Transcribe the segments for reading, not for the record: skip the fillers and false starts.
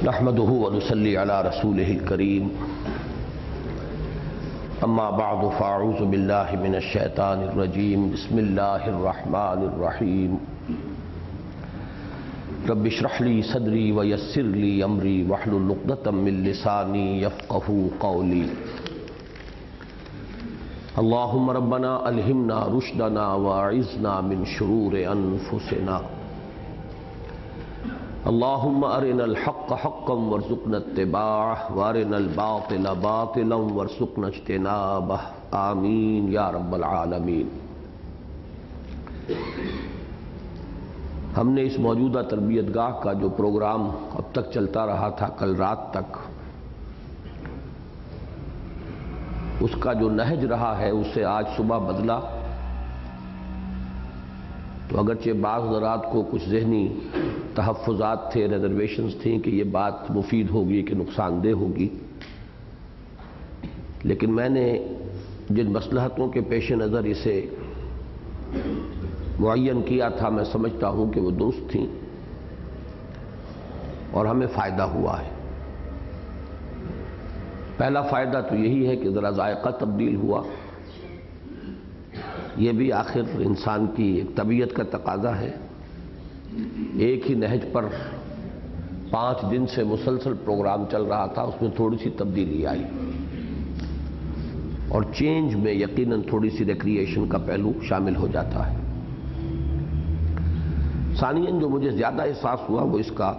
نحمده ونصلي على رسوله الكريم اما بعد فاعوذ بالله من الشیطان الرجیم بسم اللہ الرحمن الرحیم رب اشرح لي صدری ويسر لي امری واحلل عقدۃ من لسانی یفقهوا قولی اللهم ربنا الہمنا رشدنا واعذنا من شرور انفسنا اللهم ارنا الحق حقا وارزقنا اتباعه وارنا الباطل باطلا وارزقنا اجتنابه آمین یا رب العالمین۔ ہم نے اس موجودہ تربیت گاہ کا جو پروگرام اب تک چلتا رہا تھا کل رات تک، اس کا جو نہج رہا ہے اسے آج صبح بدلا، تو اگرچہ بعض حضرات کو کچھ ذہنی تحفظات تھے، ریزرویشنز تھیں کہ یہ بات مفید ہوگی کہ نقصان دہ ہوگی، لیکن میں نے جن مصلحتوں کے پیش نظر اسے معین کیا تھا میں سمجھتا ہوں کہ وہ درست تھیں اور ہمیں فائدہ ہوا ہے۔ پہلا فائدہ تو یہی ہے کہ ذرا ذائقہ تبدیل ہوا، یہ بھی آخر انسان کی ایک طبیعت کا تقاضا ہے۔ ایک ہی نہج پر 5 دن سے مسلسل پروگرام چل رہا تھا، اس میں تھوڑی سی تبدیلی آئی، اور چینج میں یقیناً تھوڑی سی ریکریشن کا پہلو شامل ہو جاتا ہے۔ ثانیاً جو مجھے زیادہ احساس ہوا وہ اس کا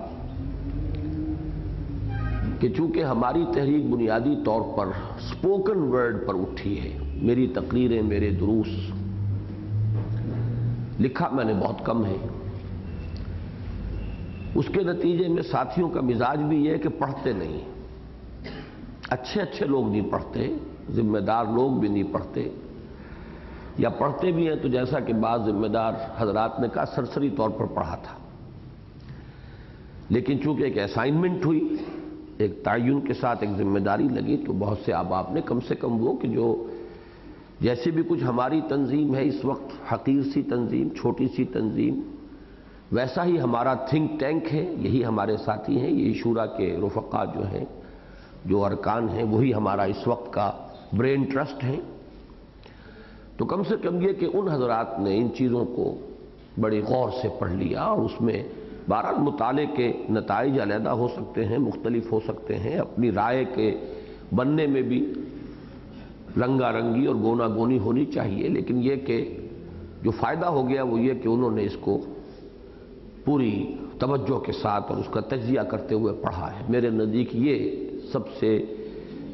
کہ چونکہ ہماری تحریک بنیادی طور پر اسپوکن ورڈ پر اٹھی ہے، میری تقریریں، میرے دروس، لکھا میں نے بہت کم ہے، اس کے نتیجے میں ساتھیوں کا مزاج بھی یہ ہے کہ پڑھتے نہیں، اچھے لوگ نہیں پڑھتے، ذمہ دار لوگ بھی نہیں پڑھتے، یا پڑھتے بھی ہیں تو جیسا کہ بعض ذمہ دار حضرات نے کہا سرسری طور پر پڑھا تھا، لیکن چونکہ ایک اسائنمنٹ ہوئی، ایک تعین کے ساتھ ایک ذمہ داری لگی، تو بہت سے احباب نے کم سے کم وہ کہ جو جیسے بھی کچھ ہماری تنظیم ہے اس وقت، حقیر سی تنظیم، چھوٹی سی تنظیم، ویسا ہی ہمارا تھنک ٹینک ہے، یہی ہمارے ساتھی ہیں، یہی شورا کے رفقا جو ہیں، جو ارکان ہیں، وہی ہمارا اس وقت کا برین ٹرسٹ ہے۔ تو کم سے کم یہ کہ ان حضرات نے ان چیزوں کو بڑی غور سے پڑھ لیا، اور اس میں بہرحال مطالعے کے نتائج علیحدہ ہو سکتے ہیں، مختلف ہو سکتے ہیں، اپنی رائے کے بننے میں بھی رنگا رنگی اور گونا گونی ہونی چاہیے، لیکن یہ کہ جو فائدہ ہو گیا وہ یہ کہ انہوں نے اس کو پوری توجہ کے ساتھ اور اس کا تجزیہ کرتے ہوئے پڑھا ہے۔ میرے نزدیک یہ سب سے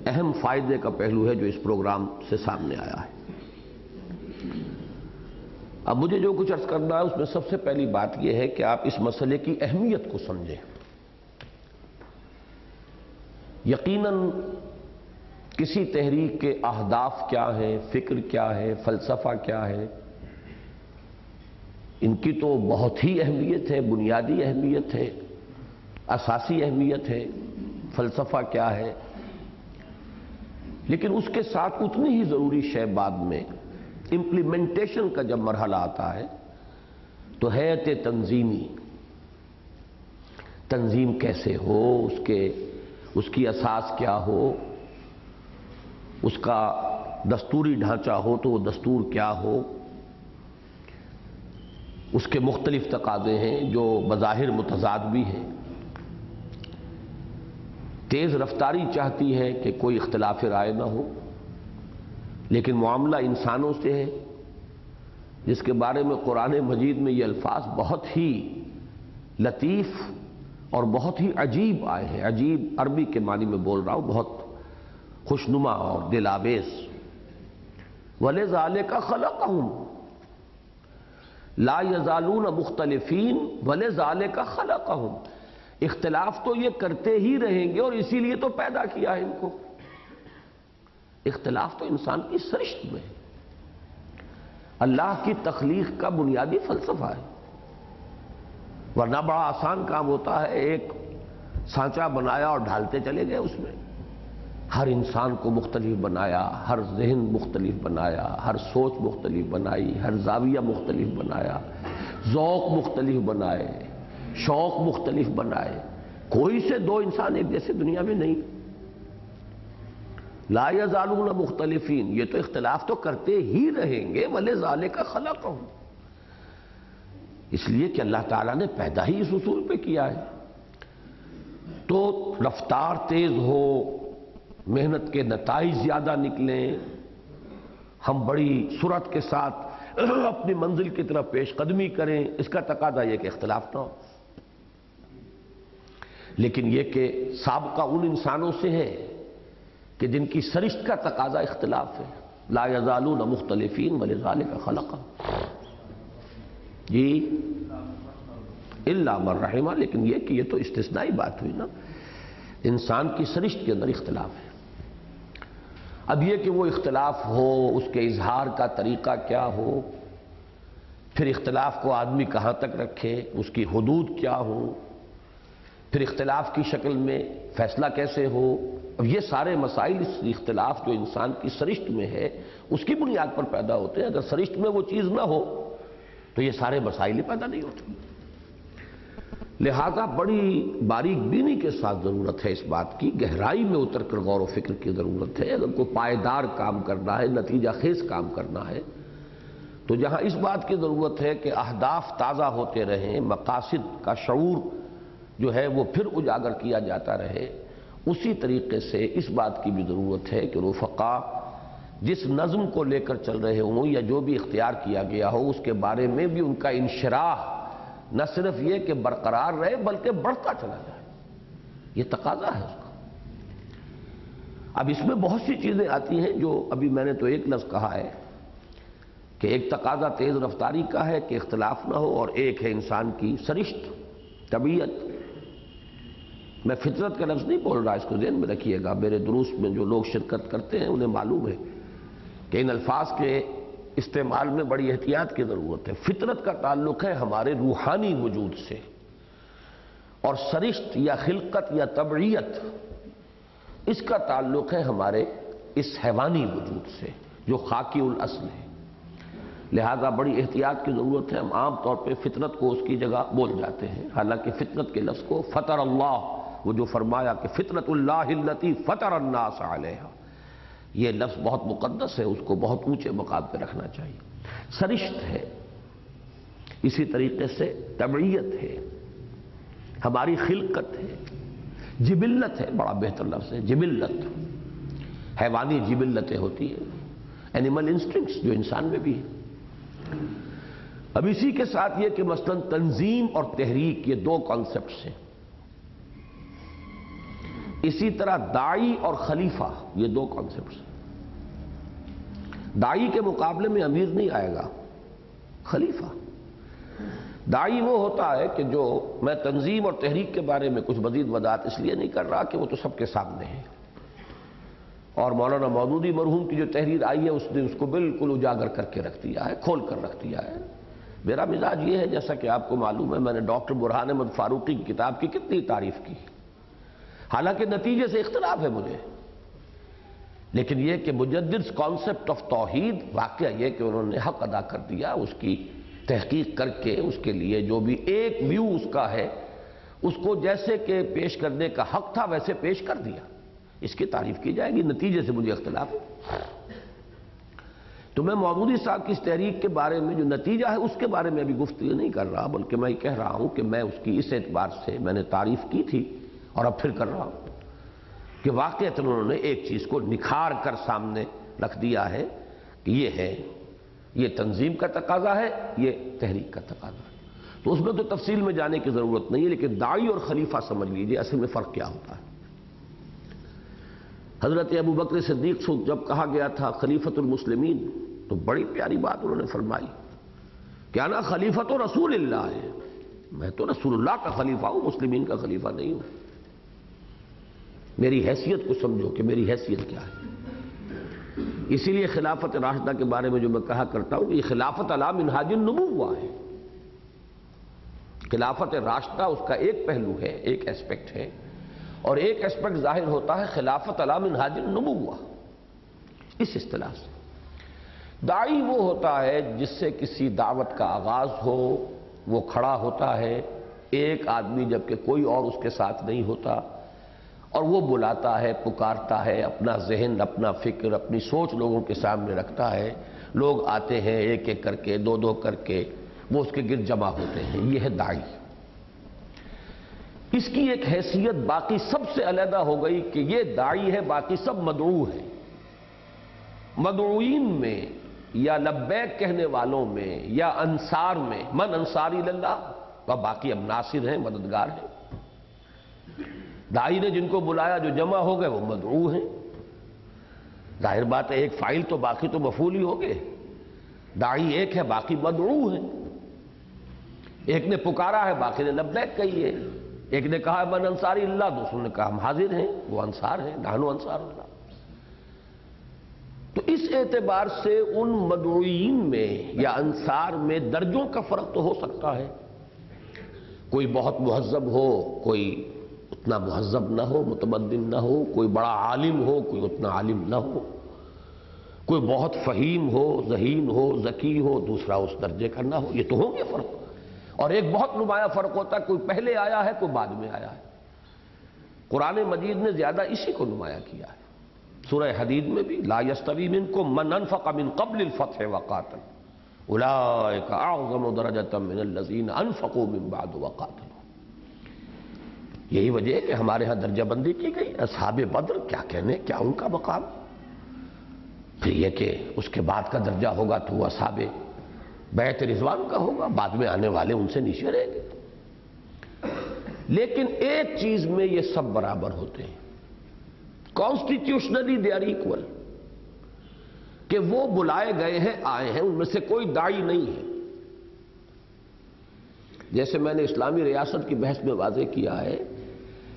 اہم فائدے کا پہلو ہے جو اس پروگرام سے سامنے آیا ہے۔ اب مجھے جو کچھ عرض کرنا ہے اس میں سب سے پہلی بات یہ ہے کہ آپ اس مسئلے کی اہمیت کو سمجھیں۔ یقیناً کسی تحریک کے اہداف کیا ہیں، فکر کیا ہے، فلسفہ کیا ہے، ان کی تو بہت ہی اہمیت ہے، بنیادی اہمیت ہے، اساسی اہمیت ہے، فلسفہ کیا ہے، لیکن اس کے ساتھ اتنی ہی ضروری شے بعد میں امپلیمنٹیشن کا جب مرحلہ آتا ہے تو ہیئت تنظیمی، تنظیم کیسے ہو، اس کی اساس کیا ہو، اس کا دستوری ڈھانچہ ہو تو وہ دستور کیا ہو، اس کے مختلف تقاضے ہیں جو بظاہر متضاد بھی ہیں۔ تیز رفتاری چاہتی ہے کہ کوئی اختلاف رائے نہ ہو، لیکن معاملہ انسانوں سے ہے جس کے بارے میں قرآن مجید میں یہ الفاظ بہت ہی لطیف اور بہت ہی عجیب آئے ہیں۔ عجیب عربی کے معنی میں بول رہا ہوں، بہت خوشنما اور دل آویز۔ وَلِذَالِكَ خَلَقَهُمْ لا يزالون مختلفین وَلِذَالِكَ خَلَقَهُمْ، اختلاف تو یہ کرتے ہی رہیں گے اور اسی لیے تو پیدا کیا ہے ان کو۔ اختلاف تو انسان کی سرشت میں ہے، اللہ کی تخلیق کا بنیادی فلسفہ ہے، ورنہ بڑا آسان کام ہوتا ہے، ایک سانچہ بنایا اور ڈھالتے چلے گئے، اس میں ہر انسان کو مختلف بنایا، ہر ذہن مختلف بنایا، ہر سوچ مختلف بنائی، ہر زاویہ مختلف بنایا، ذوق مختلف بنائے، شوق مختلف بنائے، کوئی سے دو انسان ایک جیسے دنیا میں نہیں. لا یزالون مختلفین، یہ تو اختلاف تو کرتے ہی رہیں گے. وَلِذَالِكَ خَلَقَهُمْ، اس لیے کہ اللہ تعالیٰ نے پیدا ہی اس اصول پہ کیا ہے. تو رفتار تیز ہو، محنت کے نتائج زیادہ نکلیں، ہم بڑی سرعت کے ساتھ اپنی منزل کی طرف پیش قدمی کریں، اس کا تقاضا یہ کہ اختلاف نہ ہو. لیکن یہ کہ سابقہ ان انسانوں سے ہے کہ جن کی سرشت کا تقاضا اختلاف ہے. لا یزالون مختلفین ولذالک خلقہم، جی الا من رحمہ. لیکن یہ کہ یہ تو استثنائی بات ہوئی نا، انسان کی سرشت کے اندر اختلاف ہے. اب یہ کہ وہ اختلاف ہو، اس کے اظہار کا طریقہ کیا ہو، پھر اختلاف کو آدمی کہاں تک رکھے، اس کی حدود کیا ہو، پھر اختلاف کی شکل میں فیصلہ کیسے ہو. اب یہ سارے مسائل، اس اختلاف جو انسان کی سرشت میں ہے اس کی بنیاد پر پیدا ہوتے ہیں. اگر سرشت میں وہ چیز نہ ہو تو یہ سارے مسائل ہی پیدا نہیں ہوتے. لہذا بڑی باریک بینی کے ساتھ ضرورت ہے اس بات کی، گہرائی میں اتر کر غور و فکر کی ضرورت ہے. اگر کوئی پائیدار کام کرنا ہے، نتیجہ خیز کام کرنا ہے، تو جہاں اس بات کی ضرورت ہے کہ اہداف تازہ ہوتے رہیں، مقاصد کا شعور جو ہے وہ پھر اجاگر کیا جاتا رہے، اسی طریقے سے اس بات کی بھی ضرورت ہے کہ رفقا جس نظم کو لے کر چل رہے ہوں یا جو بھی اختیار کیا گیا ہو، اس کے بارے میں بھی ان کا انشراح نہ صرف یہ کہ برقرار رہے بلکہ بڑھتا چلا جائے. یہ تقاضا ہے اس کا. اب اس میں بہت سی چیزیں آتی ہیں جو ابھی میں نے تو ایک لفظ کہا ہے کہ ایک تقاضا تیز رفتاری کا ہے کہ اختلاف نہ ہو، اور ایک ہے انسان کی سرشت، طبیعت. میں فطرت کا لفظ نہیں بول رہا، اس کو ذہن میں رکھیے گا. میرے دروس میں جو لوگ شرکت کرتے ہیں انہیں معلوم ہے کہ ان الفاظ کے استعمال میں بڑی احتیاط کی ضرورت ہے. فطرت کا تعلق ہے ہمارے روحانی وجود سے، اور سرشت یا خلقت یا طبعیت اس کا تعلق ہے ہمارے اس حیوانی وجود سے جو خاکی الاصل ہے. لہذا بڑی احتیاط کی ضرورت ہے. ہم عام طور پہ فطرت کو اس کی جگہ بول جاتے ہیں، حالانکہ فطرت کے لفظ کو فطر اللہ، وہ جو فرمایا کہ فطرت اللہ التی فطر الناس علیہا، یہ لفظ بہت مقدس ہے، اس کو بہت اونچے مقام پہ رکھنا چاہیے. سرشت ہے، اسی طریقے سے طبعیت ہے، ہماری خلقت ہے، جبلت ہے. بڑا بہتر لفظ ہے جبلت. حیوانی جبلتیں ہوتی ہیں، اینیمل انسٹنکٹس جو انسان میں بھی ہے. اب اسی کے ساتھ یہ کہ مثلا تنظیم اور تحریک، یہ دو کانسیپٹس ہیں. اسی طرح داعی اور خلیفہ، یہ دو کانسیپٹس ہیں. داعی کے مقابلے میں امیر نہیں آئے گا، خلیفہ. داعی وہ ہوتا ہے کہ جو، میں تنظیم اور تحریک کے بارے میں کچھ مزید وضاحت اس لیے نہیں کر رہا کہ وہ تو سب کے سامنے ہے، اور مولانا مودودی مرحوم کی جو تحریر آئی ہے اس نے اس کو بالکل اجاگر کر کے رکھ دیا ہے، کھول کر رکھ دیا ہے. میرا مزاج یہ ہے، جیسا کہ آپ کو معلوم ہے، میں نے ڈاکٹر برہان احمد فاروقی کی کتاب کی کتنی تعریف کی، حالانکہ نتیجے سے اختلاف ہے مجھے، لیکن یہ کہ مجدد کانسیپٹ آف توحید، واقعہ یہ کہ انہوں نے حق ادا کر دیا، اس کی تحقیق کر کے اس کے لیے جو بھی ایک ویو اس کا ہے اس کو جیسے کہ پیش کرنے کا حق تھا ویسے پیش کر دیا. اس کی تعریف کی جائے گی، نتیجے سے مجھے اختلاف ہے. تو میں مودودی صاحب کی اس تحریک کے بارے میں جو نتیجہ ہے اس کے بارے میں ابھی گفتگو نہیں کر رہا، بلکہ میں یہ کہہ رہا ہوں کہ میں اس کی اس اعتبار سے میں نے تعریف کی تھی اور اب پھر کر رہا ہوں کہ واقعتاً انہوں نے ایک چیز کو نکھار کر سامنے رکھ دیا ہے کہ یہ ہے، یہ تنظیم کا تقاضا ہے، یہ تحریک کا تقاضا ہے. تو اس میں تو تفصیل میں جانے کی ضرورت نہیں ہے، لیکن داعی اور خلیفہ سمجھ لیجئے اصل میں فرق کیا ہوتا ہے. حضرت ابو بکر صدیق سے جب کہا گیا تھا خلیفۃ المسلمین تو بڑی پیاری بات انہوں نے فرمائی کہ انا خلیفۃ رسول اللہ ہے، میں تو رسول اللہ کا خلیفہ ہوں، مسلمین کا خلیفہ نہیں ہوں. میری حیثیت کو سمجھو کہ میری حیثیت کیا ہے. اسی لیے خلافت راشدہ کے بارے میں جو میں کہا کرتا ہوں کہ یہ خلافت علی منہاج النبوہ ہے. خلافت راشدہ اس کا ایک پہلو ہے، ایک اسپیکٹ ہے، اور ایک اسپیکٹ ظاہر ہوتا ہے خلافت علی منہاج النبوہ. اس اصطلاح سے داعی وہ ہوتا ہے جس سے کسی دعوت کا آغاز ہو، وہ کھڑا ہوتا ہے ایک آدمی جبکہ کوئی اور اس کے ساتھ نہیں ہوتا، اور وہ بلاتا ہے، پکارتا ہے، اپنا ذہن، اپنا فکر، اپنی سوچ لوگوں کے سامنے رکھتا ہے، لوگ آتے ہیں ایک ایک کر کے، دو دو کر کے، وہ اس کے گرد جمع ہوتے ہیں، یہ ہے داعی۔ اس کی ایک حیثیت باقی سب سے علیحدہ ہو گئی کہ یہ داعی ہے، باقی سب مدعو ہیں۔ مدعوین میں یا لبیک کہنے والوں میں یا انصار میں، من انصاری اللہ، وہ باقی اب ناصر ہیں، مددگار ہیں۔ داعی نے جن کو بلایا جو جمع ہو گئے وہ مدعو ہیں۔ ظاہر بات ہے ایک فاعل تو باقی تو مفعول ہی ہو گئے، داعی ایک ہے باقی مدعو ہیں۔ ایک نے پکارا ہے باقی نے لبیک کہی ہے، ایک نے کہا من انصاری اللہ، دوسروں نے کہا ہم حاضر ہیں، وہ انصار ہیں، نحن انصار اللہ۔ تو اس اعتبار سے ان مدعوین میں یا انصار میں درجوں کا فرق تو ہو سکتا ہے، کوئی بہت مہذب ہو، کوئی اتنا مہذب نہ ہو، متمدن نہ ہو، کوئی بڑا عالم ہو، کوئی اتنا عالم نہ ہو، کوئی بہت فہیم ہو، ذہین ہو، ذکی ہو، دوسرا اس درجے کا نہ ہو، یہ تو ہوں گے فرق۔ اور ایک بہت نمایاں فرق ہوتا ہے، کوئی پہلے آیا ہے، کوئی بعد میں آیا ہے۔ قرآن مجید نے زیادہ اسی کو نمایاں کیا ہے۔ سورہ حدید میں بھی لا یستوی منکم من انفق من قبل الفتح وقاتل اولئک اعظم درجۃ من الذین انفقوا من بعد وقاتلوا۔ یہی وجہ ہے کہ ہمارے ہاں درجہ بندی کی گئی۔ اصحاب بدر کیا کہنے، کیا ان کا مقام، پھر یہ کہ اس کے بعد کا درجہ ہوگا تو وہ اصحاب بیعت رضوان کا ہوگا، بعد میں آنے والے ان سے نیچے رہیں گے۔ لیکن ایک چیز میں یہ سب برابر ہوتے ہیں، کانسٹیٹیوشنلی دے آر ایکول، کہ وہ بلائے گئے ہیں، آئے ہیں، ان میں سے کوئی داعی نہیں ہے۔ جیسے میں نے اسلامی ریاست کی بحث میں واضح کیا ہے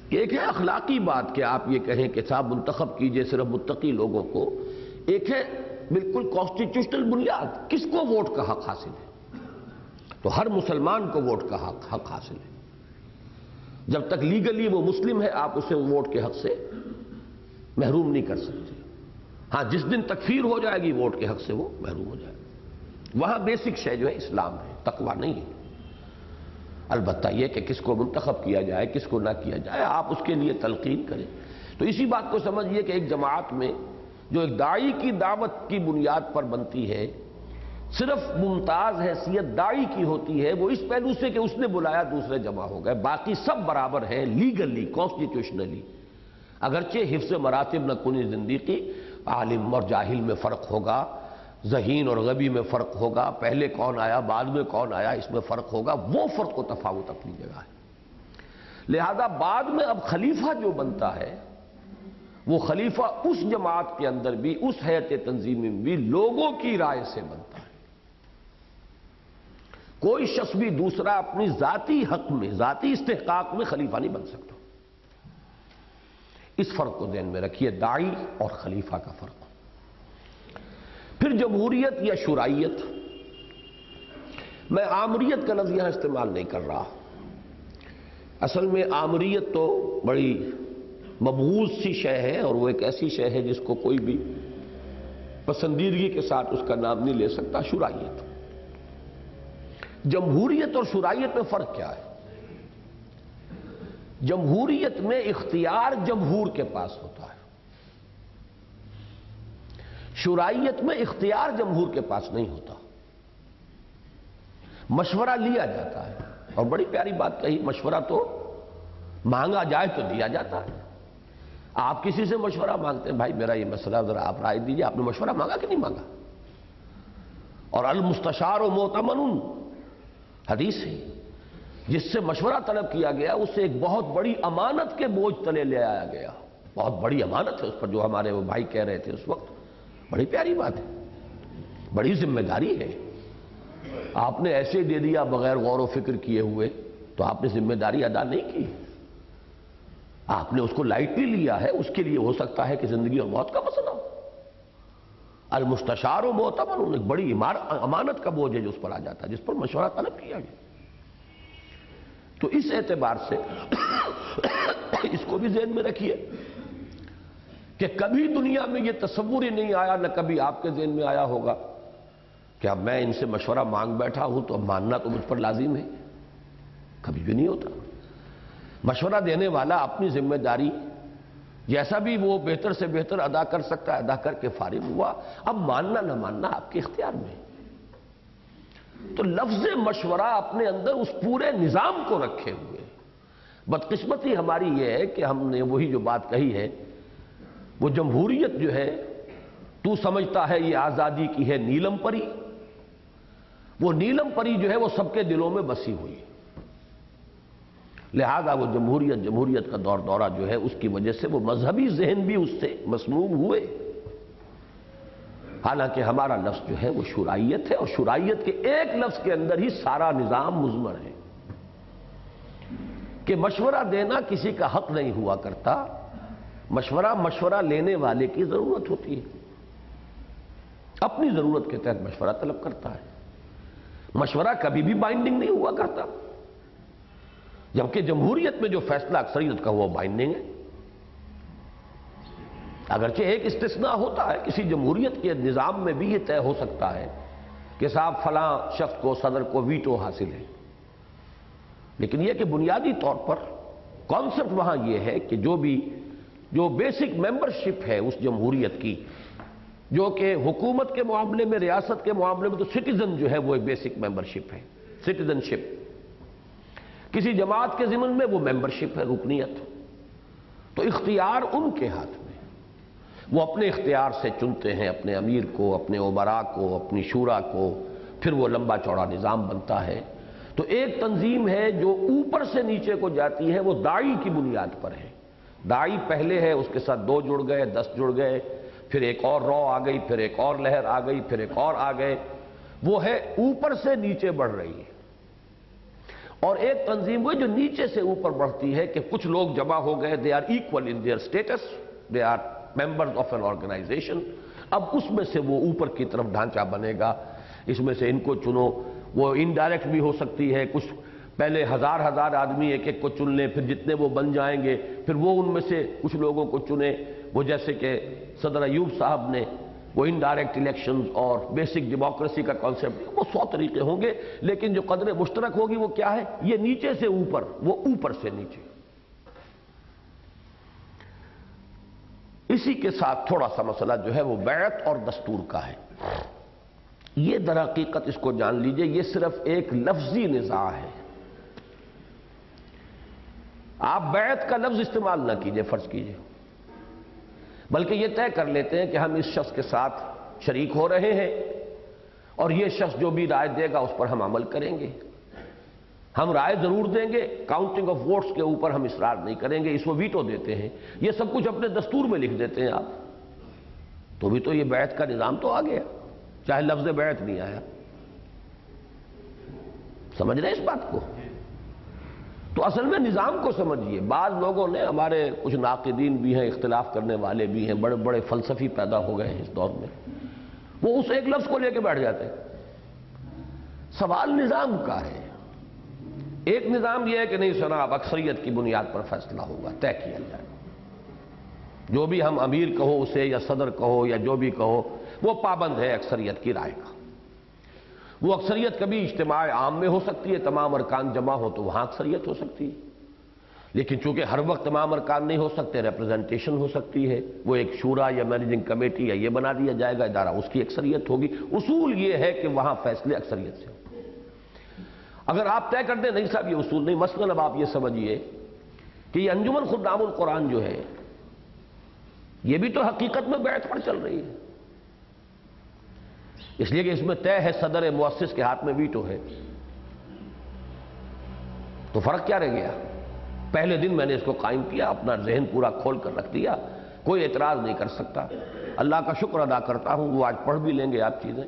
کہ ایک ہے اخلاقی بات کہ آپ یہ کہیں کہ صاحب منتخب کیجئے صرف متقی لوگوں کو، ایک ہے بالکل کانسٹیٹیوشنل بنیاد، کس کو ووٹ کا حق حاصل ہے؟ تو ہر مسلمان کو ووٹ کا حق حاصل ہے۔ جب تک لیگلی وہ مسلم ہے آپ اسے ووٹ کے حق سے محروم نہیں کر سکتے۔ ہاں جس دن تکفیر ہو جائے گی ووٹ کے حق سے وہ محروم ہو جائے گا۔ وہاں بیسک شے جو ہے اسلام ہے، تقویٰ نہیں ہے۔ البتہ یہ کہ کس کو منتخب کیا جائے کس کو نہ کیا جائے آپ اس کے لیے تلقین کریں۔ تو اسی بات کو سمجھیے کہ ایک جماعت میں جو ایک داعی کی دعوت کی بنیاد پر بنتی ہے، صرف ممتاز حیثیت داعی کی ہوتی ہے، وہ اس پہلو سے کہ اس نے بلایا دوسرے جمع ہو گئے، باقی سب برابر ہیں لیگلی، کانسٹیٹیوشنلی۔ اگرچہ حفظ مراتب نہ کنی زندگی، عالم اور جاہل میں فرق ہوگا، ذہین اور غبی میں فرق ہوگا، پہلے کون آیا بعد میں کون آیا اس میں فرق ہوگا، وہ فرق و تفاوت اپنی جگہ ہے۔ لہذا بعد میں اب خلیفہ جو بنتا ہے وہ خلیفہ اس جماعت کے اندر بھی، اس ہیئت تنظیم میں بھی لوگوں کی رائے سے بنتا ہے۔ کوئی شخص بھی دوسرا اپنی ذاتی حق میں، ذاتی استحقاق میں خلیفہ نہیں بن سکتا۔ اس فرق کو ذہن میں رکھیے، داعی اور خلیفہ کا فرق۔ پھر جمہوریت یا شورائیت، میں آمریت کا لفظ یہاں استعمال نہیں کر رہا، اصل میں آمریت تو بڑی مبغوض سی شے ہے، اور وہ ایک ایسی شے ہے جس کو کوئی بھی پسندیدگی کے ساتھ اس کا نام نہیں لے سکتا۔ شورائیت، جمہوریت اور شورائیت میں فرق کیا ہے؟ جمہوریت میں اختیار جمہور کے پاس ہوتا ہے، شورائیت میں اختیار جمہور کے پاس نہیں ہوتا، مشورہ لیا جاتا ہے۔ اور بڑی پیاری بات کہی، مشورہ تو مانگا جائے تو دیا جاتا ہے۔ آپ کسی سے مشورہ مانگتے ہیں، بھائی میرا یہ مسئلہ ذرا آپ رائے دیجیے، آپ نے مشورہ مانگا کہ نہیں مانگا؟ اور المستشار و مؤتمن حدیث ہے، جس سے مشورہ طلب کیا گیا اسے ایک بہت بڑی امانت کے بوجھ تلے لے آیا گیا، بہت بڑی امانت ہے اس پر، جو ہمارے وہ بھائی کہہ رہے تھے اس وقت، بڑی پیاری بات ہے، بڑی ذمہ داری ہے۔ آپ نے ایسے دے دیا بغیر غور و فکر کیے ہوئے تو آپ نے ذمہ داری ادا نہیں کی، آپ نے اس کو لائٹلی لیا ہے، اس کے لیے ہو سکتا ہے کہ زندگی اور موت کا مسئلہ ہو۔ المستشار و مؤتمن ایک بڑی امانت کا بوجھ ہے جو اس پر آ جاتا ہے، جس پر مشورہ طلب کیا گیا۔ تو اس اعتبار سے اس کو بھی ذہن میں رکھیے کہ کبھی دنیا میں یہ تصور ہی نہیں آیا، نہ کبھی آپ کے ذہن میں آیا ہوگا کہ اب میں ان سے مشورہ مانگ بیٹھا ہوں تو اب ماننا تو مجھ پر لازم ہے۔ کبھی بھی نہیں ہوتا۔ مشورہ دینے والا اپنی ذمہ داری جیسا بھی وہ بہتر سے بہتر ادا کر سکتا ہے ادا کر کے فارغ ہوا۔ اب ماننا نہ ماننا آپ کے اختیار میں۔ تو لفظ مشورہ اپنے اندر اس پورے نظام کو رکھے ہوئے، بدقسمتی ہماری یہ ہے کہ ہم نے وہی جو بات کہی ہے، وہ جمہوریت جو ہے تو سمجھتا ہے یہ آزادی کی ہے نیلم پری، وہ نیلم پری جو ہے وہ سب کے دلوں میں بسی ہوئی ہے، لہذا وہ جمہوریت کا دور دورہ جو ہے اس کی وجہ سے وہ مذہبی ذہن بھی اس سے مسموم ہوئے۔ حالانکہ ہمارا لفظ جو ہے وہ شورائیت ہے، اور شورائیت کے ایک لفظ کے اندر ہی سارا نظام مضمر ہے کہ مشورہ دینا کسی کا حق نہیں ہوا کرتا، مشورہ لینے والے کی ضرورت ہوتی ہے، اپنی ضرورت کے تحت مشورہ طلب کرتا ہے۔ مشورہ کبھی بھی بائنڈنگ نہیں ہوا کرتا، جبکہ جمہوریت میں جو فیصلہ اکثریت کا ہوا وہ بائنڈنگ ہے۔ اگرچہ ایک استثناء ہوتا ہے، کسی جمہوریت کے نظام میں بھی یہ طے ہو سکتا ہے کہ صاحب فلاں شخص کو صدر کو ویٹو حاصل ہے، لیکن یہ کہ بنیادی طور پر کانسیپٹ وہاں یہ ہے کہ جو بیسک ممبرشپ ہے اس جمہوریت کی، جو کہ حکومت کے معاملے میں، ریاست کے معاملے میں تو سٹیزن جو ہے وہ ایک بیسک ممبرشپ ہے، سٹیزن شپ۔ کسی جماعت کے ضمن میں وہ ممبرشپ ہے، رکنیت۔ تو اختیار ان کے ہاتھ میں، وہ اپنے اختیار سے چنتے ہیں اپنے امیر کو، اپنے امراء کو، اپنی شورا کو، پھر وہ لمبا چوڑا نظام بنتا ہے۔ تو ایک تنظیم ہے جو اوپر سے نیچے کو جاتی ہے، وہ داعی کی بنیاد پر ہے۔ داعی پہلے ہے، اس کے ساتھ 2 جڑ گئے، 10 جڑ گئے، پھر ایک اور رو آ گئی، پھر ایک اور لہر آ گئی، پھر ایک اور آ گئے، وہ ہے اوپر سے نیچے بڑھ رہی ہے۔ اور ایک تنظیم وہ جو نیچے سے اوپر بڑھتی ہے کہ کچھ لوگ جمع ہو گئے، they are equal in their states, they are members of an organization. اب اس میں سے وہ اوپر کی طرف ڈھانچہ بنے گا، اس میں سے ان کو چنو، وہ انڈائریکٹ بھی ہو سکتی ہے، کچھ پہلے ہزار آدمی ایک ایک کو چن لیں، پھر جتنے وہ بن جائیں گے پھر وہ ان میں سے کچھ لوگوں کو چنے، وہ جیسے کہ صدر ایوب صاحب نے وہ انڈائریکٹ الیکشنز اور بیسک ڈیموکریسی کا کانسیپٹ، وہ 100 طریقے ہوں گے، لیکن جو قدر مشترک ہوگی وہ کیا ہے؟ یہ نیچے سے اوپر، وہ اوپر سے نیچے۔ اسی کے ساتھ تھوڑا سا مسئلہ جو ہے وہ بیعت اور دستور کا ہے۔ یہ در حقیقت اس کو جان لیجئے، یہ صرف ایک لفظی نزاع ہے۔ آپ بیعت کا لفظ استعمال نہ کیجئے، فرض کیجئے، بلکہ یہ طے کر لیتے ہیں کہ ہم اس شخص کے ساتھ شریک ہو رہے ہیں اور یہ شخص جو بھی رائے دے گا اس پر ہم عمل کریں گے، ہم رائے ضرور دیں گے، کاؤنٹنگ آف ووٹس کے اوپر ہم اصرار نہیں کریں گے، اس کو ویٹو دیتے ہیں، یہ سب کچھ اپنے دستور میں لکھ دیتے ہیں آپ، تو بھی تو یہ بیعت کا نظام تو آ گیا، چاہے لفظ بیعت نہیں آیا۔ سمجھ رہے ہیں اس بات کو؟ تو اصل میں نظام کو سمجھیے۔ بعض لوگوں نے، ہمارے کچھ ناقدین بھی ہیں، اختلاف کرنے والے بھی ہیں، بڑے بڑے فلسفی پیدا ہو گئے ہیں اس دور میں، وہ اس ایک لفظ کو لے کے بیٹھ جاتے ہیں۔ سوال نظام کا ہے۔ ایک نظام یہ ہے کہ نہیں جناب، اکثریت کی بنیاد پر فیصلہ ہوگا، طے کیا جائے، جو بھی ہم امیر کہو اسے، یا صدر کہو، یا جو بھی کہو، وہ پابند ہے اکثریت کی رائے کا۔ وہ اکثریت کبھی اجتماع عام میں ہو سکتی ہے، تمام ارکان جمع ہو تو وہاں اکثریت ہو سکتی ہے، لیکن چونکہ ہر وقت تمام ارکان نہیں ہو سکتے، ریپرزنٹیشن ہو سکتی ہے، وہ ایک شورا یا مینیجنگ کمیٹی یا یہ بنا دیا جائے گا ادارہ، اس کی اکثریت ہوگی۔ اصول یہ ہے کہ وہاں فیصلے اکثریت سے ہوں۔ اگر آپ طے کر دیں نہیں صاحب یہ اصول نہیں، مثلاً اب آپ یہ سمجھیے کہ یہ انجمن خدام القرآن جو ہے یہ بھی تو حقیقت میں بیعت پر چل رہی ہے، اس لیے کہ اس میں طے ہے صدر مؤسس کے ہاتھ میں ویٹو ہے، تو فرق کیا رہ گیا؟ پہلے دن میں نے اس کو قائم کیا، اپنا ذہن پورا کھول کر رکھ دیا، کوئی اعتراض نہیں کر سکتا۔ اللہ کا شکر ادا کرتا ہوں، وہ آج پڑھ بھی لیں گے آپ چیزیں،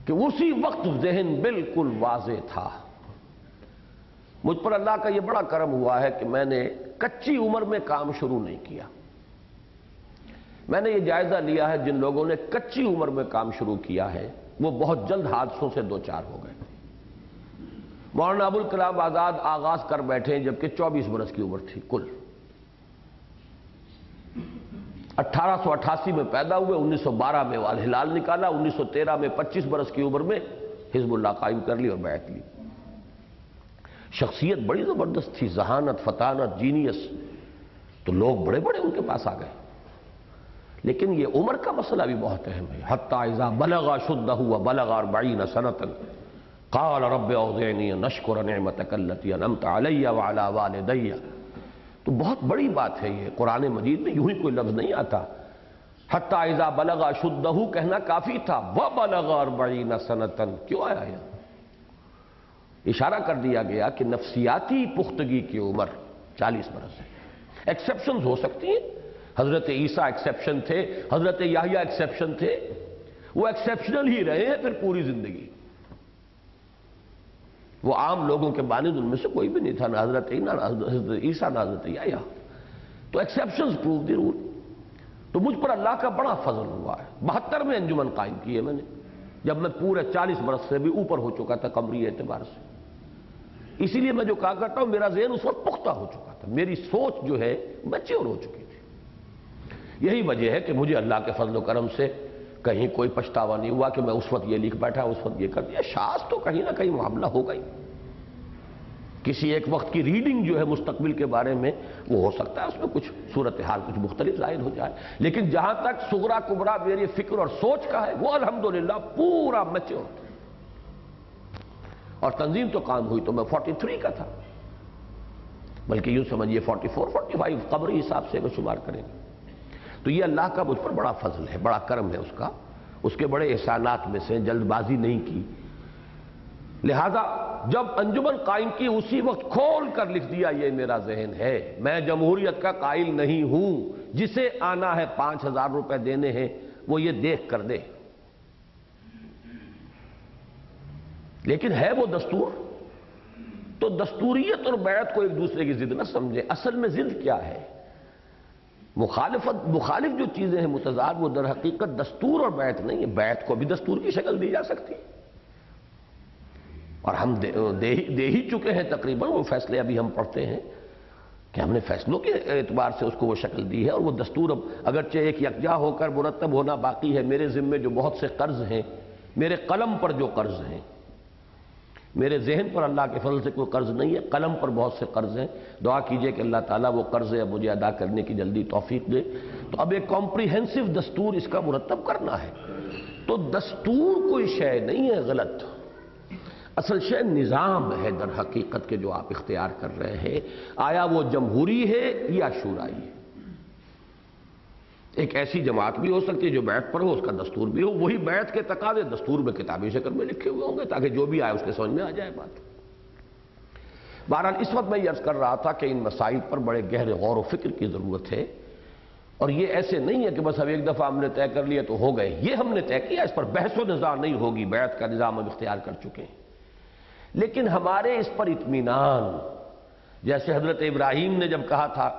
کہ اسی وقت ذہن بالکل واضح تھا۔ مجھ پر اللہ کا یہ بڑا کرم ہوا ہے کہ میں نے کچی عمر میں کام شروع نہیں کیا۔ میں نے یہ جائزہ لیا ہے جن لوگوں نے کچی عمر میں کام شروع کیا ہے وہ بہت جلد حادثوں سے دوچار ہو گئے۔ مولانا ابوالکلام آزاد آغاز کر بیٹھے جبکہ 24 برس کی عمر تھی کل، 1888 میں پیدا ہوئے، 1912 میں الہلال نکالا، 1913 میں 25 برس کی عمر میں حزب اللہ قائم کر لی اور بیعت لی۔ شخصیت بڑی زبردست تھی، ذہانت، فطانت، جینیس، تو لوگ بڑے بڑے ان کے پاس آ گئے. لیکن یہ عمر کا مسئلہ بھی بہت اہم ہے. حتی اذا بلغ اشدہ وبلغ 40 سنة قال رب اوزعنی ان اشکر نعمتک التی انعمت علی وعلی والدی. تو بہت بڑی بات ہے یہ. قرآن مجید میں یوں ہی کوئی لفظ نہیں آتا. حتی اذا بلغ اشدہ کہنا کافی تھا. وبلغ 40 سنة کیوں آیا یہ؟ اشارہ کر دیا گیا کہ نفسیاتی پختگی کی عمر 40 برس ہے. ایکسیپشنز ہو سکتی ہیں. حضرت عیسیٰ ایکسیپشن تھے، حضرت یحییٰ ایکسیپشن تھے، وہ ایکسیپشنل ہی رہے ہیں پھر پوری زندگی. وہ عام لوگوں کے مانند ان میں سے کوئی بھی نہیں تھا، نہ حضرت عیسیٰ نہ حضرت یحییٰ. تو ایکسیپشنز پروو دی رول. تو مجھ پر اللہ کا بڑا فضل ہوا ہے. 72 میں انجمن قائم کی ہے میں نے، جب میں پورے 40 برس سے بھی اوپر ہو چکا تھا قمری اعتبار سے. اسی لیے میں جو کہا کرتا ہوں میرا ذہن اس وقت پختہ ہو چکا تھا، میری سوچ جو ہے میچور ہو چکی تھی. یہی وجہ ہے کہ مجھے اللہ کے فضل و کرم سے کہیں کوئی پچھتاوا نہیں ہوا کہ میں اس وقت یہ لکھ بیٹھا، اس وقت یہ کر دیا. شاذ تو کہیں نہ کہیں معاملہ ہوگا ہی. کسی ایک وقت کی ریڈنگ جو ہے مستقبل کے بارے میں وہ ہو سکتا ہے اس میں کچھ صورتحال کچھ مختلف ظاہر ہو جائے. لیکن جہاں تک صغرا کبرا میری فکر اور سوچ کا ہے وہ الحمدللہ پورا میچور. اور تنظیم تو کام ہوئی تو میں 43 کا تھا، بلکہ یوں سمجھیے 44 45 قبری حساب سے اگر شمار کریں گے. تو یہ اللہ کا مجھ پر بڑا فضل ہے، بڑا کرم ہے اس کا. اس کے بڑے احسانات میں سے جلد بازی نہیں کی. لہذا جب انجمن قائم کی اسی وقت کھول کر لکھ دیا یہ میرا ذہن ہے. میں جمہوریت کا قائل نہیں ہوں. جسے آنا ہے 5000 روپے دینے ہیں وہ یہ دیکھ کر دے. لیکن ہے وہ دستور. تو دستوریت اور بیعت کو ایک دوسرے کی ضد نہ سمجھے. اصل میں ضد کیا ہے؟ مخالف جو چیزیں ہیں متضاد، وہ در حقیقت دستور اور بیعت نہیں ہے. بیعت کو بھی دستور کی شکل دی جا سکتی ہے، اور ہم دے ہی چکے ہیں تقریباً. وہ فیصلے ابھی ہم پڑھتے ہیں کہ ہم نے فیصلوں کے اعتبار سے اس کو وہ شکل دی ہے. اور وہ دستور اب اگرچہ ایک یکجا ہو کر مرتب ہونا باقی ہے. میرے ذمے جو بہت سے قرض ہیں، میرے قلم پر جو قرض ہیں، میرے ذہن پر اللہ کے فضل سے کوئی قرض نہیں ہے، قلم پر بہت سے قرض ہیں. دعا کیجئے کہ اللہ تعالیٰ وہ قرض اب مجھے ادا کرنے کی جلدی توفیق دے. تو اب ایک کمپریہنسو دستور اس کا مرتب کرنا ہے. تو دستور کوئی شے نہیں ہے غلط. اصل شے نظام ہے در حقیقت کے جو آپ اختیار کر رہے ہیں. آیا وہ جمہوری ہے یا شورائی ہے؟ ایک ایسی جماعت بھی ہو سکتی ہے جو بیعت پر ہو، اس کا دستور بھی ہو. وہی بیعت کے تقاضے دستور میں کتابی شکل میں لکھے ہوئے ہوں گے تاکہ جو بھی آئے اس کے سمجھ میں آ جائے بات. بہرحال اس وقت میں یہ عرض کر رہا تھا کہ ان مسائل پر بڑے گہرے غور و فکر کی ضرورت ہے. اور یہ ایسے نہیں ہے کہ بس اب ایک دفعہ ہم نے طے کر لیا تو ہو گئے. یہ ہم نے طے کیا، اس پر بحث و نظار نہیں ہوگی. بیعت کا نظام ہم اختیار کر چکے ہیں. لیکن ہمارے اس پر اطمینان، جیسے حضرت ابراہیم نے جب کہا تھا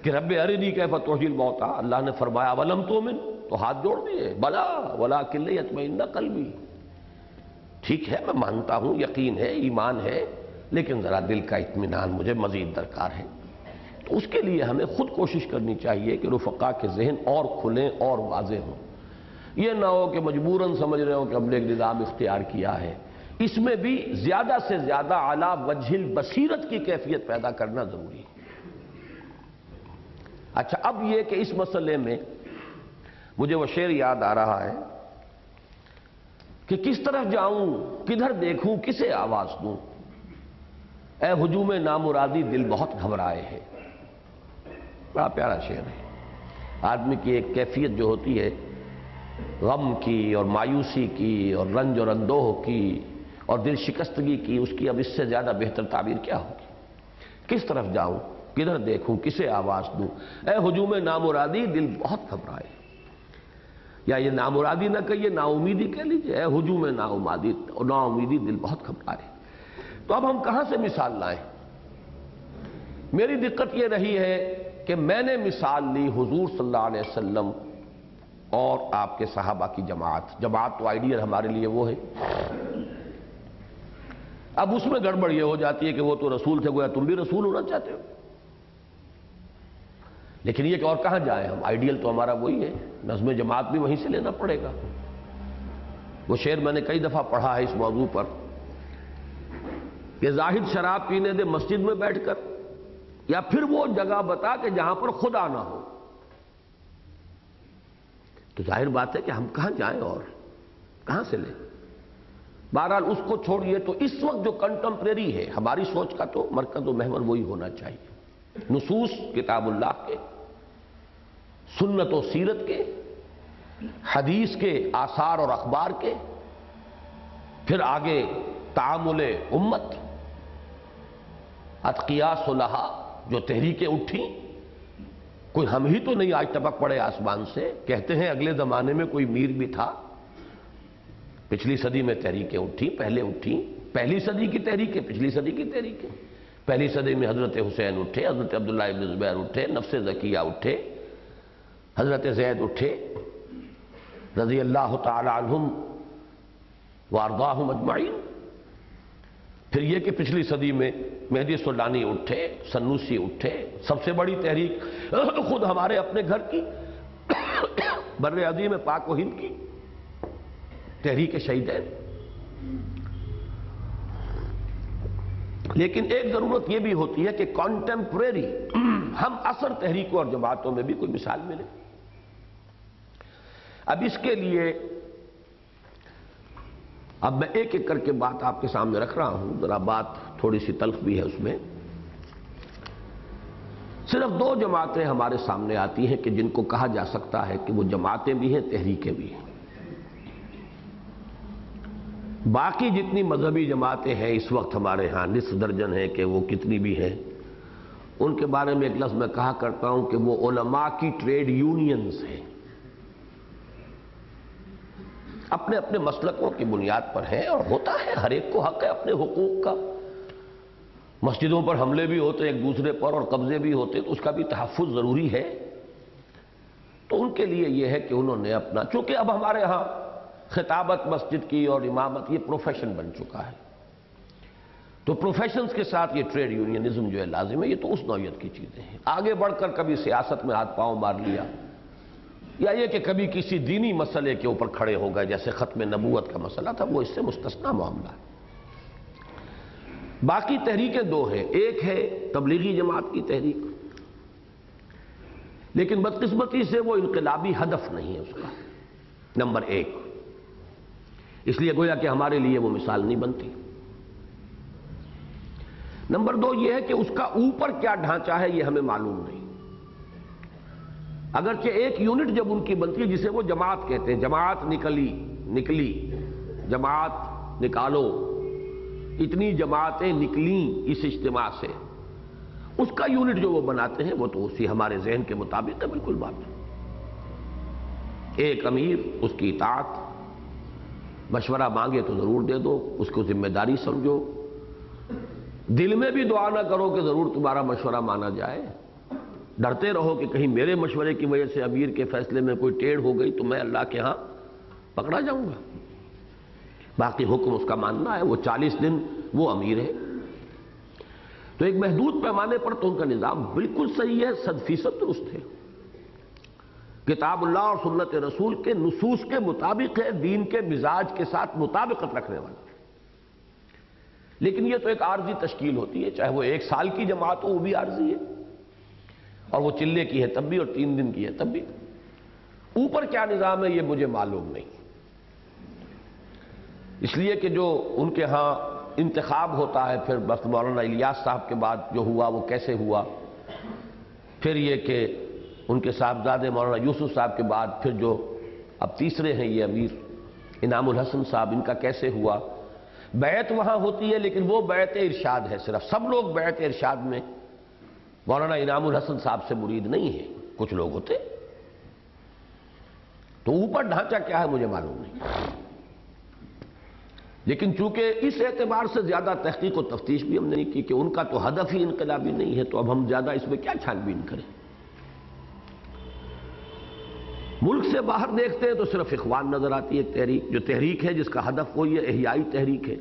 کہ رب ارنی کیف تحیی الموتی، اللہ نے فرمایا ولم تؤمن، تو ہاتھ جوڑ دیے. بلا ولکن لیطمئن قلبی. ٹھیک ہے میں مانتا ہوں، یقین ہے، ایمان ہے، لیکن ذرا دل کا اطمینان مجھے مزید درکار ہے. تو اس کے لیے ہمیں خود کوشش کرنی چاہیے کہ رفقا کے ذہن اور کھلیں اور واضح ہوں. یہ نہ ہو کہ مجبوراً سمجھ رہے ہو کہ ہم نے ایک نظام اختیار کیا ہے. اس میں بھی زیادہ سے زیادہ اعلیٰ وجہ البصیرت کی کیفیت پیدا کرنا ضروری ہے. اچھا اب یہ کہ اس مسئلے میں مجھے وہ شعر یاد آ رہا ہے کہ کس طرف جاؤں، کدھر دیکھوں، کسے آواز دوں، اے ہجوم نامرادی دل بہت گھبرائے ہے. بڑا پیارا شعر ہے. آدمی کی ایک کیفیت جو ہوتی ہے غم کی اور مایوسی کی اور رنج اور اندوہ کی اور دل شکستگی کی، اس کی اب اس سے زیادہ بہتر تعبیر کیا ہوگی؟ کس طرف جاؤں، کدھر دیکھوں، کسے آواز دوں، اے ہجوم نامرادی دل بہت گھبرائے. یا یہ نامرادی نہ کہیے، نا امیدی کہہ لیجیے. اے ہجوم نا امیدی دل بہت گھبرائے. تو اب ہم کہاں سے مثال لائیں؟ میری دقت یہ رہی ہے کہ میں نے مثال لی حضور صلی اللہ علیہ وسلم اور آپ کے صحابہ کی جماعت. جماعت تو آئیڈیل ہمارے لیے وہ ہے. اب اس میں گڑبڑ یہ ہو جاتی ہے کہ وہ تو رسول تھے، گویا تم بھی رسول ہونا چاہتے ہو. لیکن یہ کہ اور کہاں جائیں ہم؟ آئیڈیل تو ہمارا وہی ہے. نظم جماعت بھی وہیں سے لینا پڑے گا. وہ شعر میں نے کئی دفعہ پڑھا ہے اس موضوع پر کہ زاہد شراب پینے دے مسجد میں بیٹھ کر، یا پھر وہ جگہ بتا کہ جہاں پر خدا نہ ہو. تو ظاہر بات ہے کہ ہم کہاں جائیں اور کہاں سے لیں. بہرحال اس کو چھوڑیے. تو اس وقت جو کنٹمپریری ہے ہماری سوچ کا تو مرکز و محور وہی ہونا چاہیے. نصوص کتاب اللہ کے، سنت و سیرت کے، حدیث کے آثار اور اخبار کے، پھر آگے تعامل امت، اتقیاء صلحاء جو تحریکیں اٹھیں. کوئی ہم ہی تو نہیں آج ٹپک پڑے آسمان سے. کہتے ہیں اگلے زمانے میں کوئی میر بھی تھا. پچھلی صدی میں تحریکیں اٹھیں، پہلے اٹھیں. پہلی صدی کی تحریکیں، پچھلی صدی کی تحریکیں. پہلی صدی میں حضرت حسین اٹھے، حضرت عبداللہ ابن زبیر اٹھے، نفس زکیہ اٹھے، حضرت زید اٹھے رضی اللہ تعالی عنہم وارضاہم اجمعین. پھر یہ کہ پچھلی صدی میں مہدی سلانی اٹھے، سنوسی اٹھے. سب سے بڑی تحریک خود ہمارے اپنے گھر کی، بر عظیم پاک و ہند کی تحریک شہیدین. لیکن ایک ضرورت یہ بھی ہوتی ہے کہ کانٹمپریری ہم عصر تحریکوں اور جماعتوں میں بھی کوئی مثال ملے. اب اس کے لیے اب میں ایک ایک کر کے بات آپ کے سامنے رکھ رہا ہوں. ذرا بات تھوڑی سی تلخ بھی ہے اس میں. صرف دو جماعتیں ہمارے سامنے آتی ہیں کہ جن کو کہا جا سکتا ہے کہ وہ جماعتیں بھی ہیں، تحریکیں بھی ہیں. باقی جتنی مذہبی جماعتیں ہیں اس وقت ہمارے ہاں نصف درجن ہیں کہ وہ کتنی بھی ہیں، ان کے بارے میں ایک لفظ میں کہا کرتا ہوں کہ وہ علماء کی ٹریڈ یونینز ہیں. اپنے اپنے مسلکوں کی بنیاد پر ہیں، اور ہوتا ہے ہر ایک کو حق ہے اپنے حقوق کا. مسجدوں پر حملے بھی ہوتے ایک دوسرے پر اور قبضے بھی ہوتے، تو اس کا بھی تحفظ ضروری ہے. تو ان کے لیے یہ ہے کہ انہوں نے اپنا، چونکہ اب ہمارے ہاں خطابت مسجد کی اور امامت یہ پروفیشن بن چکا ہے، تو پروفیشنز کے ساتھ یہ ٹریڈ یونینزم جو ہے لازم ہے. یہ تو اس نوعیت کی چیزیں ہیں. آگے بڑھ کر کبھی سیاست میں ہاتھ پاؤں مار لیا، یا یہ کہ کبھی کسی دینی مسئلے کے اوپر کھڑے ہو گئے، جیسے ختم نبوت کا مسئلہ تھا، وہ اس سے مستثنی معاملہ ہے. باقی تحریکیں دو ہیں. ایک ہے تبلیغی جماعت کی تحریک، لیکن بدقسمتی سے وہ انقلابی ہدف نہیں ہے اس کا، نمبر ایک. اس لیے گویا کہ ہمارے لیے وہ مثال نہیں بنتی. نمبر دو یہ ہے کہ اس کا اوپر کیا ڈھانچہ ہے یہ ہمیں معلوم نہیں. اگرچہ ایک یونٹ جب ان کی بنتی ہے جسے وہ جماعت کہتے ہیں، جماعت نکلی، جماعت نکالو، اتنی جماعتیں نکلیں اس اجتماع سے، اس کا یونٹ جو وہ بناتے ہیں وہ تو اسی ہمارے ذہن کے مطابق ہے. بالکل بات ہے. ایک امیر، اس کی اطاعت، مشورہ مانگے تو ضرور دے دو، اس کو ذمہ داری سمجھو، دل میں بھی دعا نہ کرو کہ ضرور تمہارا مشورہ مانا جائے. ڈرتے رہو کہ کہیں میرے مشورے کی وجہ سے امیر کے فیصلے میں کوئی ٹیڑھ ہو گئی تو میں اللہ کے ہاں پکڑا جاؤں گا. باقی حکم اس کا ماننا ہے. وہ 40 دن وہ امیر ہے. تو ایک محدود پیمانے پر تو ان کا نظام بالکل صحیح ہے، 100% درست ہے. کتاب اللہ اور سنت رسول کے نصوص کے مطابق ہے، دین کے مزاج کے ساتھ مطابقت رکھنے والا. لیکن یہ تو ایک عارضی تشکیل ہوتی ہے، چاہے وہ 1 سال کی جماعت ہو وہ بھی عارضی ہے، اور وہ چلے کی ہے تب بھی، اور 3 دن کی ہے تب بھی. اوپر کیا نظام ہے یہ مجھے معلوم نہیں. اس لیے کہ جو ان کے ہاں انتخاب ہوتا ہے، پھر بس مولانا الیاس صاحب کے بعد جو ہوا وہ کیسے ہوا، پھر یہ کہ ان کے صاحبزادے مولانا یوسف صاحب کے بعد پھر جو اب تیسرے ہیں یہ امیر انعام الحسن صاحب، ان کا کیسے ہوا. بیعت وہاں ہوتی ہے لیکن وہ بیعت ارشاد ہے صرف. سب لوگ بیعت ارشاد میں مولانا انعام الحسن صاحب سے مرید نہیں ہیں، کچھ لوگ ہوتے. تو اوپر ڈھانچہ کیا ہے مجھے معلوم نہیں. لیکن چونکہ اس اعتبار سے زیادہ تحقیق و تفتیش بھی ہم نے نہیں کی کہ ان کا تو ہدف ہی انقلابی نہیں ہے، تو اب ہم زیادہ اس میں کیا چھان بین کریں. ملک سے باہر دیکھتے ہیں تو صرف اخوان نظر آتی ہے ایک تحریک، جو تحریک ہے جس کا ہدف وہ یہ احیائی تحریک ہے.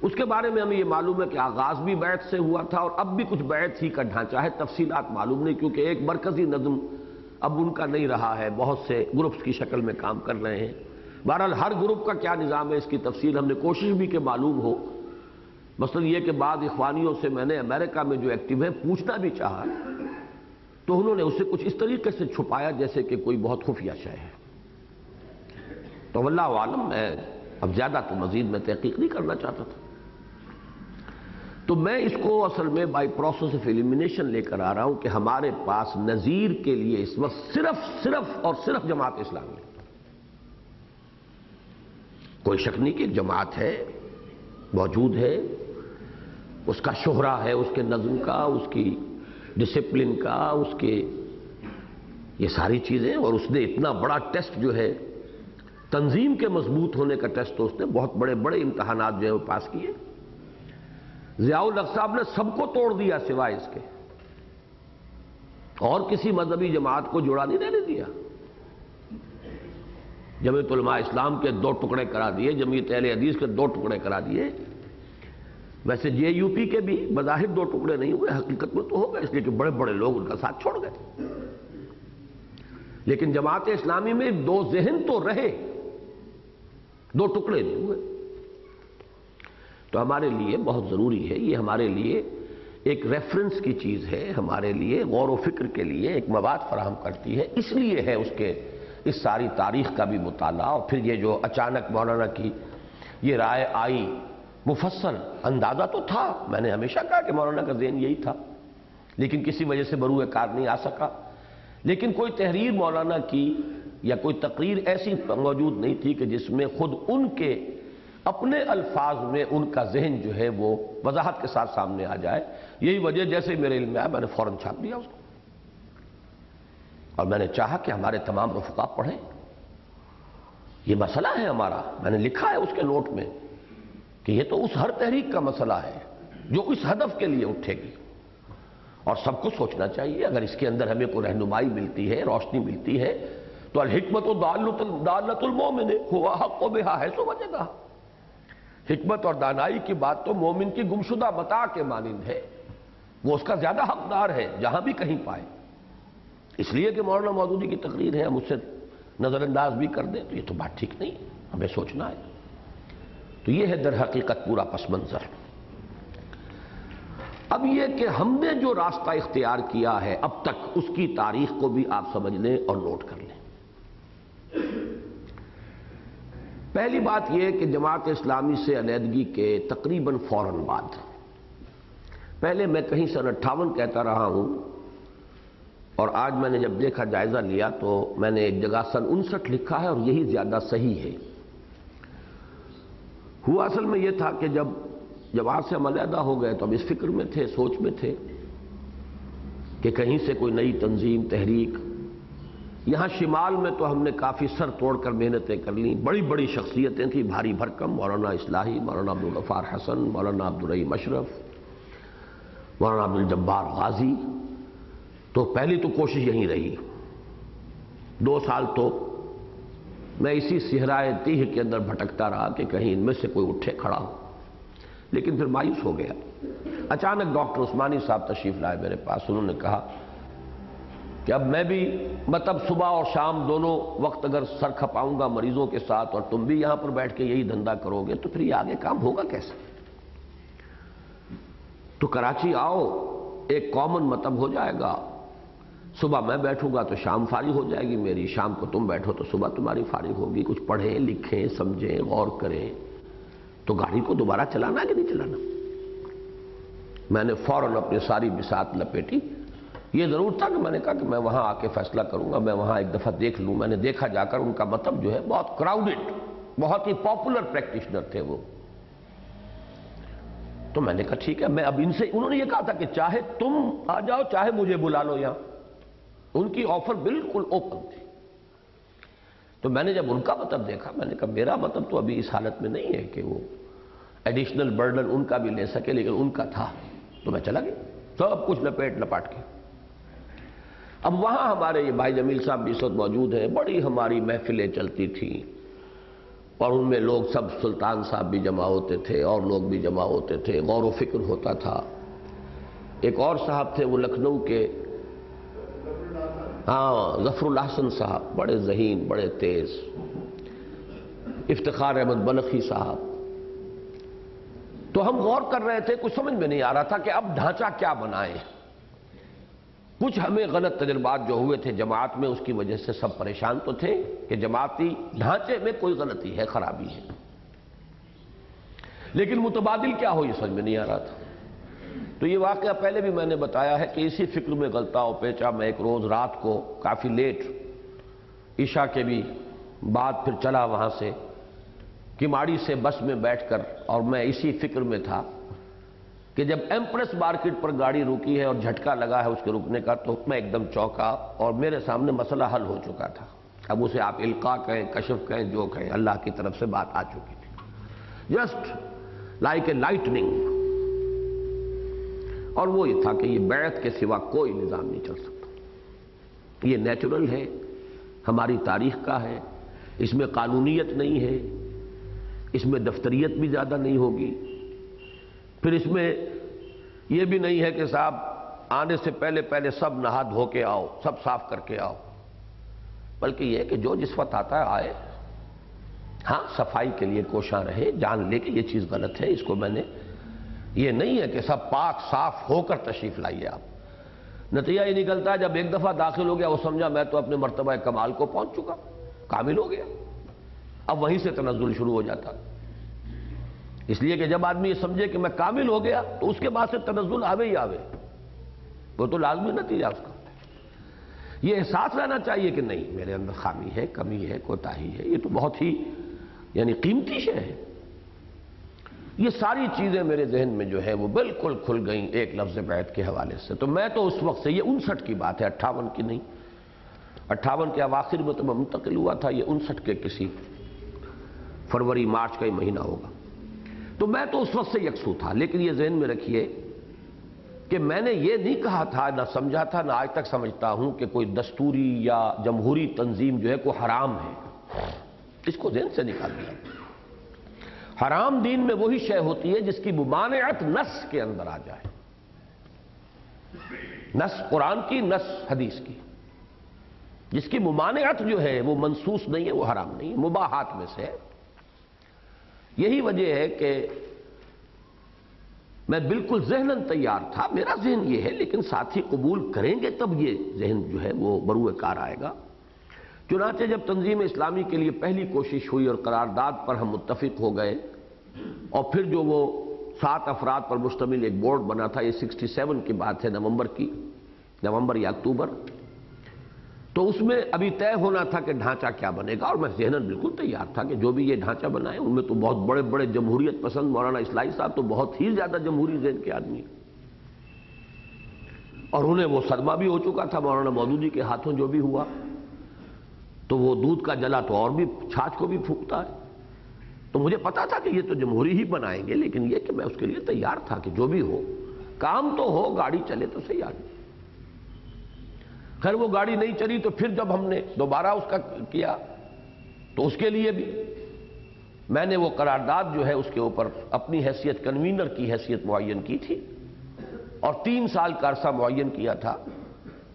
اس کے بارے میں ہمیں یہ معلوم ہے کہ آغاز بھی بیعت سے ہوا تھا، اور اب بھی کچھ بیعت ہی کا ڈھانچہ ہے. تفصیلات معلوم نہیں کیونکہ ایک مرکزی نظم اب ان کا نہیں رہا ہے، بہت سے گروپس کی شکل میں کام کر رہے ہیں. بہرحال ہر گروپ کا کیا نظام ہے اس کی تفصیل ہم نے کوشش بھی کہ معلوم ہو، مثلا یہ کہ بعض اخوانیوں سے میں نے امریکہ میں جو ایکٹیو ہے پوچھنا بھی چاہا تو انہوں نے اسے کچھ اس طریقے سے چھپایا جیسے کہ کوئی بہت خفیہ شے ہے. تو واللہ عالم، میں اب زیادہ تو مزید میں تحقیق نہیں کرنا چاہتا تھا. تو میں اس کو اصل میں بائی پروسیس آف ایلیمینیشن لے کر آ رہا ہوں کہ ہمارے پاس نظیر کے لیے اس وقت صرف اور صرف جماعت اسلامی ہے. کوئی شک نہیں کہ ایک جماعت ہے، موجود ہے، اس کا شہرہ ہے، اس کے نظم کا، اس کی ڈسپلن کا، اس کے یہ ساری چیزیں، اور اس نے اتنا بڑا ٹیسٹ جو ہے تنظیم کے مضبوط ہونے کا ٹیسٹ، تو اس نے بہت بڑے بڑے امتحانات جو ہے وہ پاس کیے. ضیاء الحق صاحب نے سب کو توڑ دیا سوائے اس کے، اور کسی مذہبی جماعت کو جوڑا نہیں رہنے دیا. جمعیت علماء اسلام کے 2 ٹکڑے کرا دیے، جمعیت اہل حدیث کے 2 ٹکڑے کرا دیے. ویسے جے یو پی کے بھی بظاہر 2 ٹکڑے نہیں ہوئے، حقیقت میں تو ہو گئے، اس لیے کہ بڑے بڑے لوگ ان کا ساتھ چھوڑ گئے. لیکن جماعت اسلامی میں 2 ذہن تو رہے، 2 ٹکڑے نہیں ہوئے. تو ہمارے لیے بہت ضروری ہے، یہ ہمارے لیے ایک ریفرنس کی چیز ہے، ہمارے لیے غور و فکر کے لیے ایک مواد فراہم کرتی ہے. اس لیے ہے اس کے اس ساری تاریخ کا بھی مطالعہ. اور پھر یہ جو اچانک مولانا کی یہ رائے آئی، مفصل اندازہ تو تھا، میں نے ہمیشہ کہا کہ مولانا کا ذہن یہی تھا، لیکن کسی وجہ سے بروئے کار نہیں آ سکا. لیکن کوئی تحریر مولانا کی یا کوئی تقریر ایسی موجود نہیں تھی کہ جس میں خود ان کے اپنے الفاظ میں ان کا ذہن جو ہے وہ وضاحت کے ساتھ سامنے آ جائے. یہی وجہ جیسے میرے علم میں آیا میں نے فوراً چھاپ دیا اس کو، اور میں نے چاہا کہ ہمارے تمام رفقا پڑھیں. یہ مسئلہ ہے ہمارا، میں نے لکھا ہے اس کے نوٹ میں کہ یہ تو اس ہر تحریک کا مسئلہ ہے جو اس ہدف کے لیے اٹھے گی، اور سب کو سوچنا چاہیے اگر اس کے اندر ہمیں کوئی رہنمائی ملتی ہے، روشنی ملتی ہے، تو الحکمت ضالۃ المومن هو حق بها حیث وجدها. حکمت اور دانائی کی بات تو مومن کی گمشدہ متاع کے مانند ہے، وہ اس کا زیادہ حقدار ہے جہاں بھی کہیں پائے. اس لیے کہ مولانا مودودی کی تقریر ہے ہم اس سے نظر انداز بھی کر دیں تو یہ تو بات ٹھیک نہیں ہے، ہمیں سوچنا ہے. تو یہ ہے در حقیقت پورا پس منظر. اب یہ کہ ہم نے جو راستہ اختیار کیا ہے اب تک، اس کی تاریخ کو بھی آپ سمجھ لیں اور نوٹ کر لیں. پہلی بات یہ کہ جماعت اسلامی سے علیحدگی کے تقریباً فوراً بعد، پہلے میں کہیں سن 58 کہتا رہا ہوں، اور آج میں نے جب دیکھا جائزہ لیا تو میں نے ایک جگہ سن 59 لکھا ہے، اور یہی زیادہ صحیح ہے. ہوا اصل میں یہ تھا کہ جب جماعت سے ہم علیحدہ ہو گئے تو اب اس فکر میں تھے، سوچ میں تھے کہ کہیں سے کوئی نئی تنظیم، تحریک. یہاں شمال میں تو ہم نے کافی سر توڑ کر محنتیں کر لیں، بڑی بڑی شخصیتیں تھیں، بھاری بھرکم، مولانا اصلاحی، مولانا عبدالغفار حسن، مولانا عبدالرحیم اشرف، مولانا عبدالجبار غازی. تو پہلی تو کوشش یہیں رہی. 2 سال تو میں اسی صحرائے تیہ کے اندر بھٹکتا رہا کہ کہیں ان میں سے کوئی اٹھے کھڑا ہو، لیکن پھر مایوس ہو گیا. اچانک ڈاکٹر عثمانی صاحب تشریف لائے میرے پاس. انہوں نے کہا کہ اب میں بھی مطلب صبح اور شام دونوں وقت اگر سر کھپاؤں گا مریضوں کے ساتھ، اور تم بھی یہاں پر بیٹھ کے یہی دھندا کرو گے تو پھر یہ آگے کام ہوگا کیسے؟ تو کراچی آؤ، ایک کامن مطلب ہو جائے گا. صبح میں بیٹھوں گا تو شام فارغ ہو جائے گی میری، شام کو تم بیٹھو تو صبح تمہاری فارغ ہوگی. کچھ پڑھیں، لکھیں، سمجھیں، غور کریں. تو گاڑی کو دوبارہ چلانا کہ نہیں چلانا؟ میں نے فوراً اپنی ساری بساط لپیٹی. یہ ضرور تھا کہ میں نے کہا کہ میں وہاں آ کے فیصلہ کروں گا، میں وہاں ایک دفعہ دیکھ لوں. میں نے دیکھا جا کر ان کا مطلب جو ہے بہت کراؤڈڈ، بہت ہی پاپولر پریکٹیشنر تھے وہ. تو میں نے کہا ٹھیک ہے، میں اب ان سے، انہوں نے یہ کہا تھا کہ چاہے تم آ جاؤ چاہے مجھے بلا لو یہاں. ان کی آفر بالکل اوپن تھی. تو میں نے جب ان کا مطلب دیکھا میں نے کہا میرا مطلب تو ابھی اس حالت میں نہیں ہے کہ وہ ایڈیشنل برڈن ان کا بھی لے سکے، لیکن ان کا تھا. تو میں چلا گیا سب کچھ لپیٹ لپاٹ کے. اب وہاں ہمارے یہ بھائی جمیل صاحب بھی اس وقت موجود ہیں، بڑی ہماری محفلیں چلتی تھیں، اور ان میں لوگ سب، سلطان صاحب بھی جمع ہوتے تھے اور لوگ بھی جمع ہوتے تھے، غور و فکر ہوتا تھا. ایک اور صاحب تھے وہ لکھنؤ کے، ظفر الحسن صاحب، بڑے ذہین، بڑے تیز. افتخار احمد بلخی صاحب، تو ہم غور کر رہے تھے، کچھ سمجھ میں نہیں آ رہا تھا کہ اب ڈھانچہ کیا بنائیں۔ کچھ ہمیں غلط تجربات جو ہوئے تھے جماعت میں، اس کی وجہ سے سب پریشان تو تھے کہ جماعتی ڈھانچے میں کوئی غلطی ہے، خرابی ہے، لیکن متبادل کیا ہو یہ سمجھ میں نہیں آ رہا تھا۔ تو یہ واقعہ پہلے بھی میں نے بتایا ہے کہ اسی فکر میں غلطا و پیچا میں ایک روز رات کو کافی لیٹ، عشاء کے بھی بعد پھر چلا وہاں سے کماڑی سے بس میں بیٹھ کر، اور میں اسی فکر میں تھا کہ جب ایمپریس مارکیٹ پر گاڑی رکی ہے اور جھٹکا لگا ہے اس کے رکنے کا، تو میں ایک دم چونکا اور میرے سامنے مسئلہ حل ہو چکا تھا۔ اب اسے آپ القاء کہیں، کشف کہیں، جو کہیں، اللہ کی طرف سے بات آ چکی تھی، جسٹ لائک اے لائٹننگ۔ اور وہ یہ تھا کہ یہ بیعت کے سوا کوئی نظام نہیں چل سکتا، یہ نیچرل ہے، ہماری تاریخ کا ہے، اس میں قانونیت نہیں ہے، اس میں دفتریت بھی زیادہ نہیں ہوگی، پھر اس میں یہ بھی نہیں ہے کہ صاحب آنے سے پہلے پہلے سب نہا دھو کے آؤ، سب صاف کر کے آؤ، بلکہ یہ کہ جو جس وقت آتا ہے آئے، ہاں صفائی کے لیے کوشاں رہے، جان لے کہ یہ چیز غلط ہے، اس کو میں نے، یہ نہیں ہے کہ سب پاک صاف ہو کر تشریف لائیے آپ۔ نتیجہ یہ نکلتا ہے جب ایک دفعہ داخل ہو گیا وہ سمجھا میں تو اپنے مرتبہ کمال کو پہنچ چکا، کامل ہو گیا، اب وہیں سے تنزل شروع ہو جاتا۔ اس لیے کہ جب آدمی یہ سمجھے کہ میں کامل ہو گیا تو اس کے بعد سے تنزل آوے ہی آوے، وہ تو لازمی نتیجہ اس کا۔ یہ احساس رہنا چاہیے کہ نہیں میرے اندر خامی ہے، کمی ہے، کوتاہی ہے، یہ تو بہت ہی یعنی قیمتی شے ہے۔ یہ ساری چیزیں میرے ذہن میں جو ہے وہ بالکل کھل گئیں ایک لفظ بیعت کے حوالے سے۔ تو میں تو اس وقت سے، یہ 59 کی بات ہے، 58 کی نہیں، 58 کے اواخر میں تو میں منتقل ہوا تھا، یہ 59 کے کسی فروری مارچ کا ہی مہینہ ہوگا، تو میں تو اس وقت سے یکسو تھا۔ لیکن یہ ذہن میں رکھیے کہ میں نے یہ نہیں کہا تھا، نہ سمجھا تھا، نہ آج تک سمجھتا ہوں کہ کوئی دستوری یا جمہوری تنظیم جو ہے کوئی حرام ہے، اس کو ذہن سے نکال دیا۔ حرام دین میں وہی شے ہوتی ہے جس کی ممانعت نص کے اندر آ جائے، نص قرآن کی، نص حدیث کی، جس کی ممانعت جو ہے وہ منصوص نہیں ہے، وہ حرام نہیں ہے، مباحات میں سے ہے۔ یہی وجہ ہے کہ میں بالکل ذہناً تیار تھا، میرا ذہن یہ ہے، لیکن ساتھی قبول کریں گے تب یہ ذہن جو ہے وہ بروئے کار آئے گا۔ چنانچہ جب تنظیم اسلامی کے لیے پہلی کوشش ہوئی اور قرارداد پر ہم متفق ہو گئے، اور پھر جو وہ 7 افراد پر مشتمل ایک بورڈ بنا تھا، یہ 67 کی بات ہے، نومبر یا اکتوبر، تو اس میں ابھی طے ہونا تھا کہ ڈھانچہ کیا بنے گا، اور میں ذہناً بالکل تیار تھا کہ جو بھی یہ ڈھانچہ بنائے، ان میں تو بہت بڑے بڑے جمہوریت پسند مولانا اصلاحی صاحب تو بہت ہی زیادہ جمہوری ذہن کے آدمی ہیں، اور انہیں وہ صدمہ بھی ہو چکا تھا مولانا مودودی کے ہاتھوں جو بھی ہوا، تو وہ دودھ کا جلا تو اور بھی چھاچھ کو بھی پھونکتا ہے۔ تو مجھے پتا تھا کہ یہ تو جمہوری ہی بنائیں گے، لیکن یہ کہ میں اس کے لیے تیار تھا کہ جو بھی ہو، کام تو ہو، گاڑی چلے تو صحیح آدمی۔ خیر وہ گاڑی نہیں چلی، تو پھر جب ہم نے دوبارہ اس کا کیا تو اس کے لیے بھی میں نے وہ قرارداد جو ہے اس کے اوپر اپنی حیثیت کنوینر کی حیثیت معین کی تھی، اور 3 سال کا عرصہ معین کیا تھا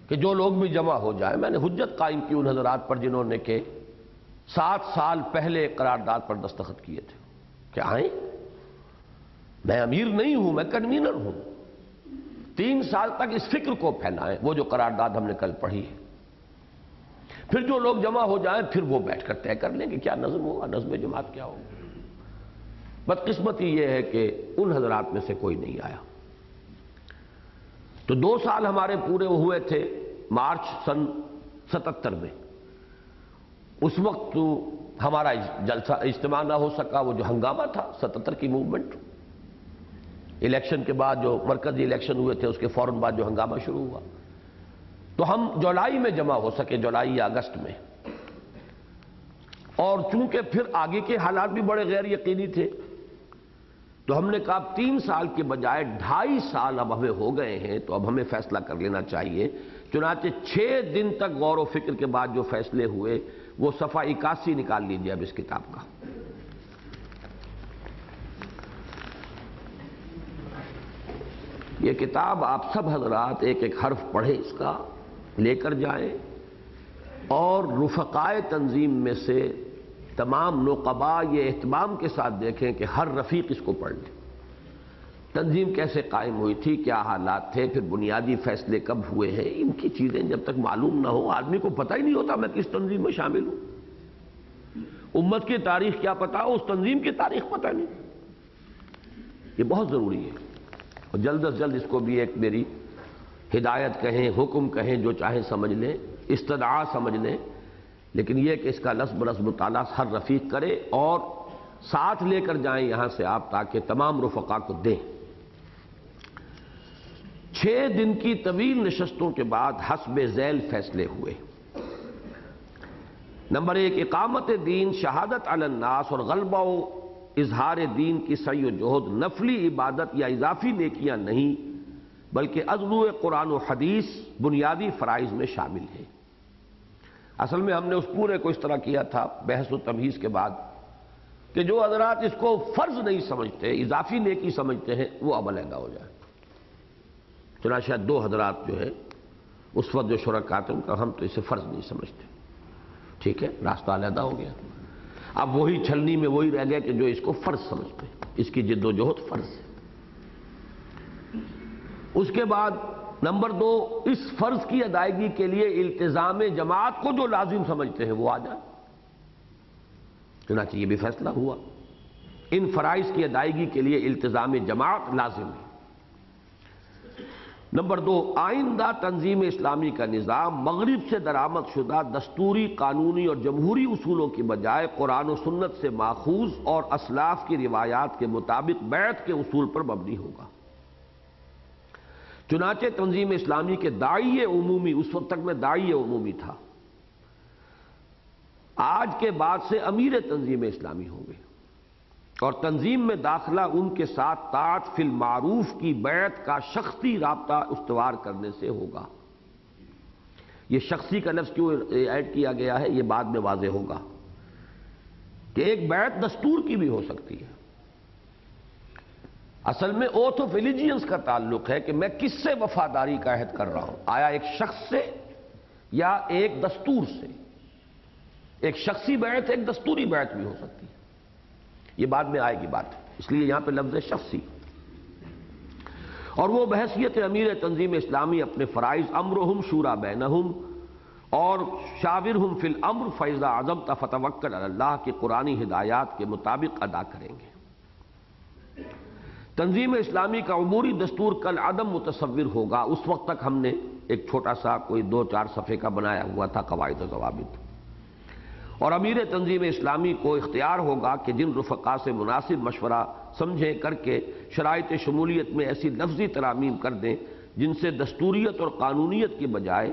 کہ جو لوگ بھی جمع ہو جائیں۔ میں نے حجت قائم کی ان حضرات پر جنہوں نے کہ 7 سال پہلے قرارداد پر دستخط کیے تھے کہ آئیں، میں امیر نہیں ہوں، میں کنوینر ہوں، 3 سال تک اس فکر کو پھیلائیں، وہ جو قرارداد ہم نے کل پڑھی ہے، پھر جو لوگ جمع ہو جائیں پھر وہ بیٹھ کر طے کر لیں کہ کیا نظم ہوگا، نظم جماعت کیا ہوگا۔ بدقسمتی یہ ہے کہ ان حضرات میں سے کوئی نہیں آیا۔ تو 2 سال ہمارے پورے ہوئے تھے مارچ سن 77 میں، اس وقت تو ہمارا جلسہ اجتماع نہ ہو سکا، وہ جو ہنگامہ تھا 77 کی موومنٹ، الیکشن کے بعد جو مرکزی الیکشن ہوئے تھے اس کے فوراً بعد جو ہنگامہ شروع ہوا، تو ہم جولائی میں جمع ہو سکے، جولائی یا اگست میں، اور چونکہ پھر آگے کے حالات بھی بڑے غیر یقینی تھے، تو ہم نے کہا 3 سال کے بجائے 2.5 سال اب ہمیں ہو گئے ہیں، تو اب ہمیں فیصلہ کر لینا چاہیے۔ چنانچہ 6 دن تک غور و فکر کے بعد جو فیصلے ہوئے وہ صفحہ 81 نکال لیجیے اب اس کتاب کا۔ یہ کتاب آپ سب حضرات ایک ایک حرف پڑھیں، اس کا لے کر جائیں، اور رفقائے تنظیم میں سے تمام نقبا یہ اہتمام کے ساتھ دیکھیں کہ ہر رفیق اس کو پڑھ لے۔ تنظیم کیسے قائم ہوئی تھی، کیا حالات تھے، پھر بنیادی فیصلے کب ہوئے ہیں، ان کی چیزیں جب تک معلوم نہ ہو آدمی کو پتہ ہی نہیں ہوتا میں کس تنظیم میں شامل ہوں۔ امت کی تاریخ کیا پتہ ہو، اس تنظیم کی تاریخ پتہ نہیں، یہ بہت ضروری ہے۔ اور جلد از جلد اس کو بھی ایک میری ہدایت کہیں، حکم کہیں، جو چاہیں سمجھ لیں، استدعا سمجھ لیں، لیکن یہ کہ اس کا نصب رسم مطالعہ ہر رفیق کرے اور ساتھ لے کر جائیں یہاں سے آپ، تاکہ تمام رفقا کو دیں۔ 6 دن کی طویل نشستوں کے بعد حسب ذیل فیصلے ہوئے۔ نمبر 1، اقامت دین، شہادت علی الناس اور غلبہ و اظہار دین کی سعی و جہد نفلی عبادت یا اضافی نیکیاں نہیں بلکہ اضلوع قرآن و حدیث بنیادی فرائض میں شامل ہے۔ اصل میں ہم نے اس پورے کو اس طرح کیا تھا بحث و تمہیز کے بعد کہ جو حضرات اس کو فرض نہیں سمجھتے، اضافی نیکی سمجھتے ہیں، وہ اب علیحدہ ہو جائے۔ چنانچہ 2 حضرات جو ہے اس وقت جو شرکاء تھے ان کا ہم تو اسے فرض نہیں سمجھتے، ٹھیک ہے، راستہ علیحدہ ہو گیا۔ اب وہی چھلنی میں وہی رہ گیا کہ جو اس کو فرض سمجھتے ہیں، اس کی جد و جہد فرض ہے۔ اس کے بعد نمبر 2، اس فرض کی ادائیگی کے لیے التزام جماعت کو جو لازم سمجھتے ہیں وہ آ جائے۔ چنانچہ یہ بھی فیصلہ ہوا، ان فرائض کی ادائیگی کے لیے التزام جماعت لازم ہے۔ نمبر 2، آئندہ تنظیم اسلامی کا نظام مغرب سے درآمد شدہ دستوری، قانونی اور جمہوری اصولوں کی بجائے قرآن و سنت سے ماخوذ اور اسلاف کی روایات کے مطابق بیعت کے اصول پر مبنی ہوگا۔ چنانچہ تنظیم اسلامی کے داعی عمومی، اس وقت تک میں داعی عمومی تھا، آج کے بعد سے امیر تنظیم اسلامی ہوں گے، اور تنظیم میں داخلہ ان کے ساتھ طاعت فی المعروف کی بیعت کا شخصی رابطہ استوار کرنے سے ہوگا۔ یہ شخصی کا لفظ کیوں ایڈ کیا گیا ہے یہ بعد میں واضح ہوگا کہ ایک بیعت دستور کی بھی ہو سکتی ہے۔ اصل میں اوتھ آف ایلیجینس کا تعلق ہے کہ میں کس سے وفاداری کا عہد کر رہا ہوں، آیا ایک شخص سے یا ایک دستور سے۔ ایک شخصی بیعت، ایک دستوری بیعت بھی ہو سکتی ہے، یہ بعد میں آئے گی بات، اس لیے یہاں پہ لفظ شخصی۔ اور وہ بحیثیت امیر تنظیم اسلامی اپنے فرائض امرہم شورا بینہم اور شاورہم فی الامر فاذا عزمت فتوکل علی اللہ کی قرآنی ہدایات کے مطابق ادا کریں گے۔ تنظیم اسلامی کا عموری دستور کل عدم متصور ہوگا۔ اس وقت تک ہم نے ایک چھوٹا سا کوئی 2-4 صفحے کا بنایا ہوا تھا قواعد و ضوابط، اور امیر تنظیم اسلامی کو اختیار ہوگا کہ جن رفقا سے مناسب مشورہ سمجھیں کر کے شرائط شمولیت میں ایسی لفظی ترامیم کر دیں جن سے دستوریت اور قانونیت کی بجائے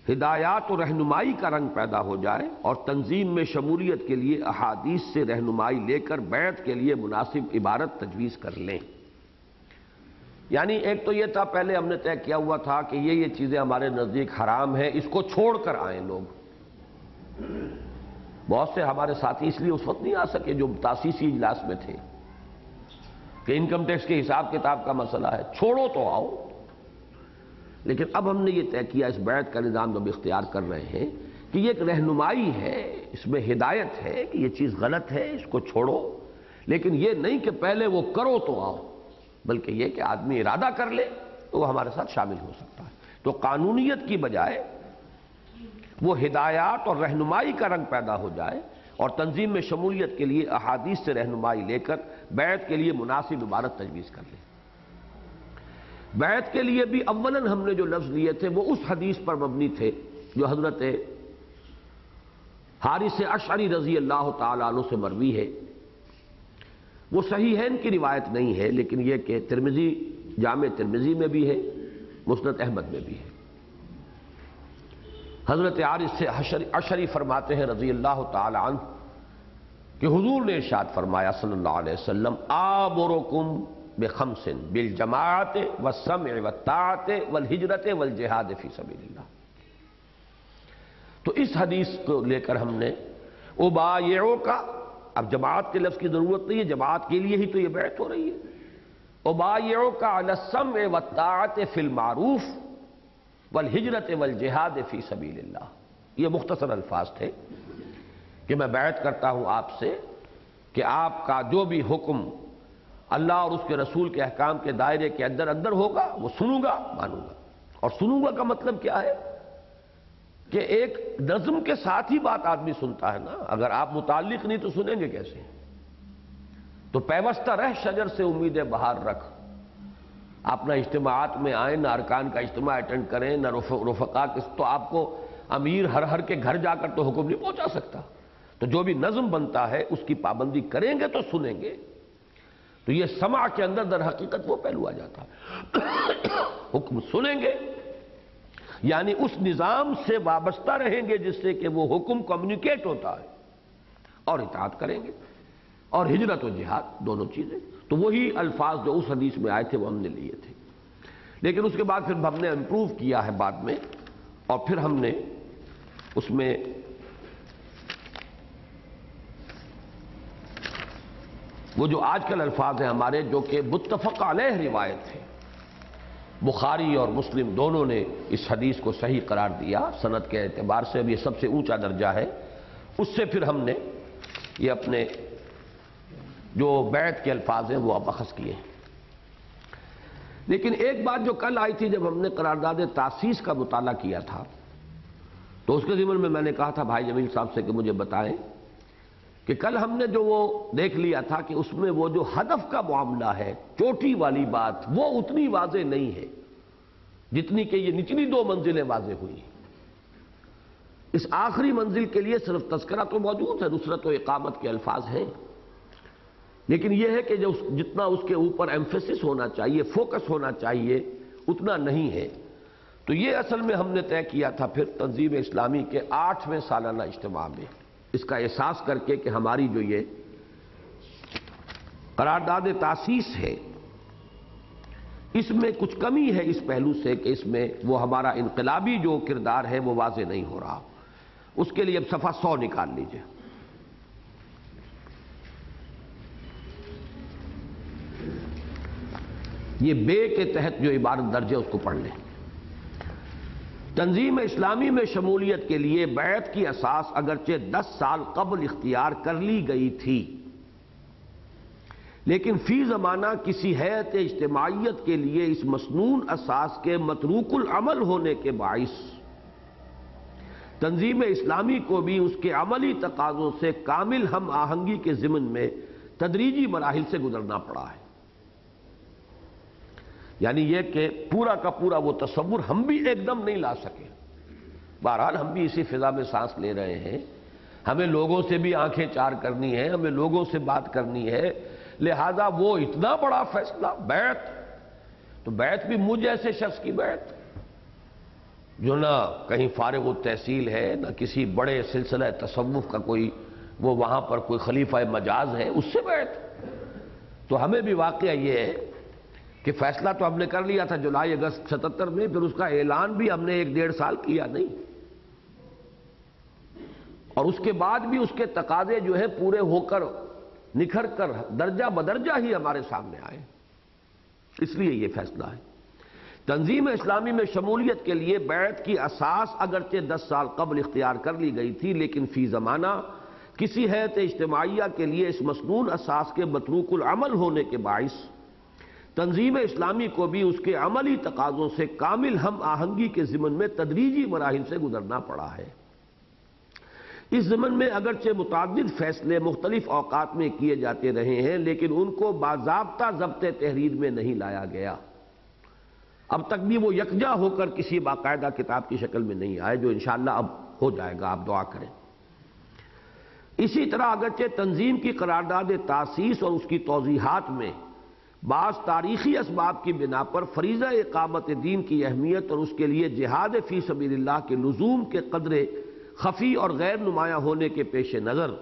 ہدایات و رہنمائی کا رنگ پیدا ہو جائے، اور تنظیم میں شمولیت کے لیے احادیث سے رہنمائی لے کر بیعت کے لیے مناسب عبارت تجویز کر لیں۔ یعنی ایک تو یہ تھا، پہلے ہم نے طے کیا ہوا تھا کہ یہ چیزیں ہمارے نزدیک حرام ہیں، اس کو چھوڑ کر آئیں لوگ۔ بہت سے ہمارے ساتھی اس لیے اس وقت نہیں آ سکے جو تاسیسی اجلاس میں تھے کہ انکم ٹیکس کے حساب کتاب کا مسئلہ ہے، چھوڑو تو آؤ۔ لیکن اب ہم نے یہ طے کیا، اس بیعت کا نظام جب اختیار کر رہے ہیں کہ یہ ایک رہنمائی ہے، اس میں ہدایت ہے کہ یہ چیز غلط ہے، اس کو چھوڑو، لیکن یہ نہیں کہ پہلے وہ کرو تو آؤ، بلکہ یہ کہ آدمی ارادہ کر لے تو وہ ہمارے ساتھ شامل ہو سکتا ہے۔ تو قانونیت کی بجائے وہ ہدایات اور رہنمائی کا رنگ پیدا ہو جائے، اور تنظیم میں شمولیت کے لیے احادیث سے رہنمائی لے کر بیعت کے لیے مناسب عبارت تجویز کر لیں۔ بیعت کے لیے بھی اولاً ہم نے جو لفظ لیے تھے وہ اس حدیث پر مبنی تھے جو حضرت حارث اشعری رضی اللہ تعالیٰ عنہ سے مروی ہے۔ وہ صحیحین کی روایت نہیں ہے، لیکن یہ کہ ترمذی، جامع ترمذی میں بھی ہے، مسند احمد میں بھی ہے۔ حضرت حارث اشعری فرماتے ہیں رضی اللہ تعالی عنہ کہ حضور نے ارشاد فرمایا صلی اللہ علیہ وسلم، آمرکم بخمس بالجماعت والسمع والطاعت والہجرت والجہاد فی سبیل اللہ۔ تو اس حدیث کو لے کر ہم نے ابایعو کا، اب جماعت کے لفظ کی ضرورت نہیں ہے، جماعت کے لیے ہی تو یہ بیعت ہو رہی ہے، ابایعو کا علی السمع والطاعت فی المعروف والہجرت والجہاد فی سبیل اللہ۔ یہ مختصر الفاظ تھے کہ میں بیعت کرتا ہوں آپ سے کہ آپ کا جو بھی حکم اللہ اور اس کے رسول کے احکام کے دائرے کے اندر اندر ہوگا وہ سنوں گا مانوں گا۔ اور سنوں گا کا مطلب کیا ہے کہ ایک نظم کے ساتھ ہی بات آدمی سنتا ہے نا، اگر آپ متعلق نہیں تو سنیں گے کیسے؟ تو پیوستہ رہ شجر سے امید بہار رکھ، آپ نہ اجتماعات میں آئیں، نہ ارکان کا اجتماع اٹینڈ کریں، نہ رفقا کے، تو آپ کو امیر ہر کے گھر جا کر تو حکم نہیں پہنچا سکتا۔ تو جو بھی نظم بنتا ہے اس کی پابندی کریں گے تو سنیں گے۔ تو یہ سمع کے اندر در حقیقت وہ پہلو آ جاتا ہے حکم سنیں گے یعنی اس نظام سے وابستہ رہیں گے جس سے کہ وہ حکم کمیونیکیٹ ہوتا ہے، اور اطاعت کریں گے، اور ہجرت و جہاد دونوں چیزیں۔ تو وہی الفاظ جو اس حدیث میں آئے تھے وہ ہم نے لیے تھے، لیکن اس کے بعد پھر ہم نے امپروو کیا ہے بعد میں، اور پھر ہم نے اس میں وہ جو آج کل الفاظ ہیں ہمارے جو کہ متفق علیہ روایت ہے، بخاری اور مسلم دونوں نے اس حدیث کو صحیح قرار دیا سند کے اعتبار سے، اب یہ سب سے اونچا درجہ ہے، اس سے پھر ہم نے یہ اپنے جو بیعت کے الفاظ ہیں وہ اب اخذ کیے ہیں۔ لیکن ایک بات جو کل آئی تھی جب ہم نے قرارداد تاسیس کا مطالعہ کیا تھا، تو اس کے ضمن میں نے کہا تھا بھائی جمیل صاحب سے کہ مجھے بتائیں کہ کل ہم نے جو وہ دیکھ لیا تھا کہ اس میں وہ جو ہدف کا معاملہ ہے، چوٹی والی بات، وہ اتنی واضح نہیں ہے جتنی کہ یہ نچلی دو منزلیں واضح ہوئی۔ اس آخری منزل کے لیے صرف تذکرہ تو موجود ہے، نصرت و اقامت کے الفاظ ہیں، لیکن یہ ہے کہ جو جتنا اس کے اوپر ایمفیسس ہونا چاہیے، فوکس ہونا چاہیے، اتنا نہیں ہے۔ تو یہ اصل میں ہم نے طے کیا تھا پھر تنظیم اسلامی کے 8ویں سالانہ اجتماع میں، اس کا احساس کر کے کہ ہماری جو یہ قرارداد تاسیس ہے اس میں کچھ کمی ہے، اس پہلو سے کہ اس میں وہ ہمارا انقلابی جو کردار ہے وہ واضح نہیں ہو رہا۔ اس کے لیے اب صفحہ 100 نکال لیجئے۔ یہ بے کے تحت جو عبارت درج ہے اس کو پڑھ لیں۔ تنظیم اسلامی میں شمولیت کے لیے بیعت کی اساس اگرچہ 10 سال قبل اختیار کر لی گئی تھی، لیکن فی زمانہ کسی ہیئت اجتماعیت کے لیے اس مسنون اساس کے متروک العمل ہونے کے باعث تنظیم اسلامی کو بھی اس کے عملی تقاضوں سے کامل ہم آہنگی کے ضمن میں تدریجی مراحل سے گزرنا پڑا ہے۔ یعنی یہ کہ پورا کا پورا وہ تصور ہم بھی ایک دم نہیں لا سکے، بہرحال ہم بھی اسی فضا میں سانس لے رہے ہیں، ہمیں لوگوں سے بھی آنکھیں چار کرنی ہے، ہمیں لوگوں سے بات کرنی ہے، لہذا وہ اتنا بڑا فیصلہ بیعت، تو بیعت بھی مجھ جیسے شخص کی بیعت جو نہ کہیں فارغ التحصیل ہے، نہ کسی بڑے سلسلہ تصوف کا کوئی وہ وہاں پر کوئی خلیفہ مجاز ہے، اس سے بیعت۔ تو ہمیں بھی واقعہ یہ ہے کہ فیصلہ تو ہم نے کر لیا تھا جولائی اگست 77 میں، پھر اس کا اعلان بھی ہم نے 1-1.5 سال کیا نہیں، اور اس کے بعد بھی اس کے تقاضے جو ہے پورے ہو کر نکھر کر درجہ بدرجہ ہی ہمارے سامنے آئے، اس لیے یہ فیصلہ ہے۔ تنظیم اسلامی میں شمولیت کے لیے بیعت کی اساس اگرچہ 10 سال قبل اختیار کر لی گئی تھی، لیکن فی زمانہ کسی ہیئت اجتماعیہ کے لیے اس مسنون اساس کے متروک العمل ہونے کے باعث تنظیم اسلامی کو بھی اس کے عملی تقاضوں سے کامل ہم آہنگی کے ضمن میں تدریجی مراحل سے گزرنا پڑا ہے۔ اس ضمن میں اگرچہ متعدد فیصلے مختلف اوقات میں کیے جاتے رہے ہیں، لیکن ان کو باضابطہ ضبط تحریر میں نہیں لایا گیا۔ اب تک بھی وہ یکجا ہو کر کسی باقاعدہ کتاب کی شکل میں نہیں آئے، جو انشاءاللہ اب ہو جائے گا، آپ دعا کریں۔ اسی طرح اگرچہ تنظیم کی قرارداد تاسیس اور اس کی توضیحات میں بعض تاریخی اسباب کی بنا پر فریضہ اقامت دین کی اہمیت اور اس کے لیے جہاد فی سبیل اللہ کے لزوم کے قدر خفی اور غیر نمایاں ہونے کے پیش نظر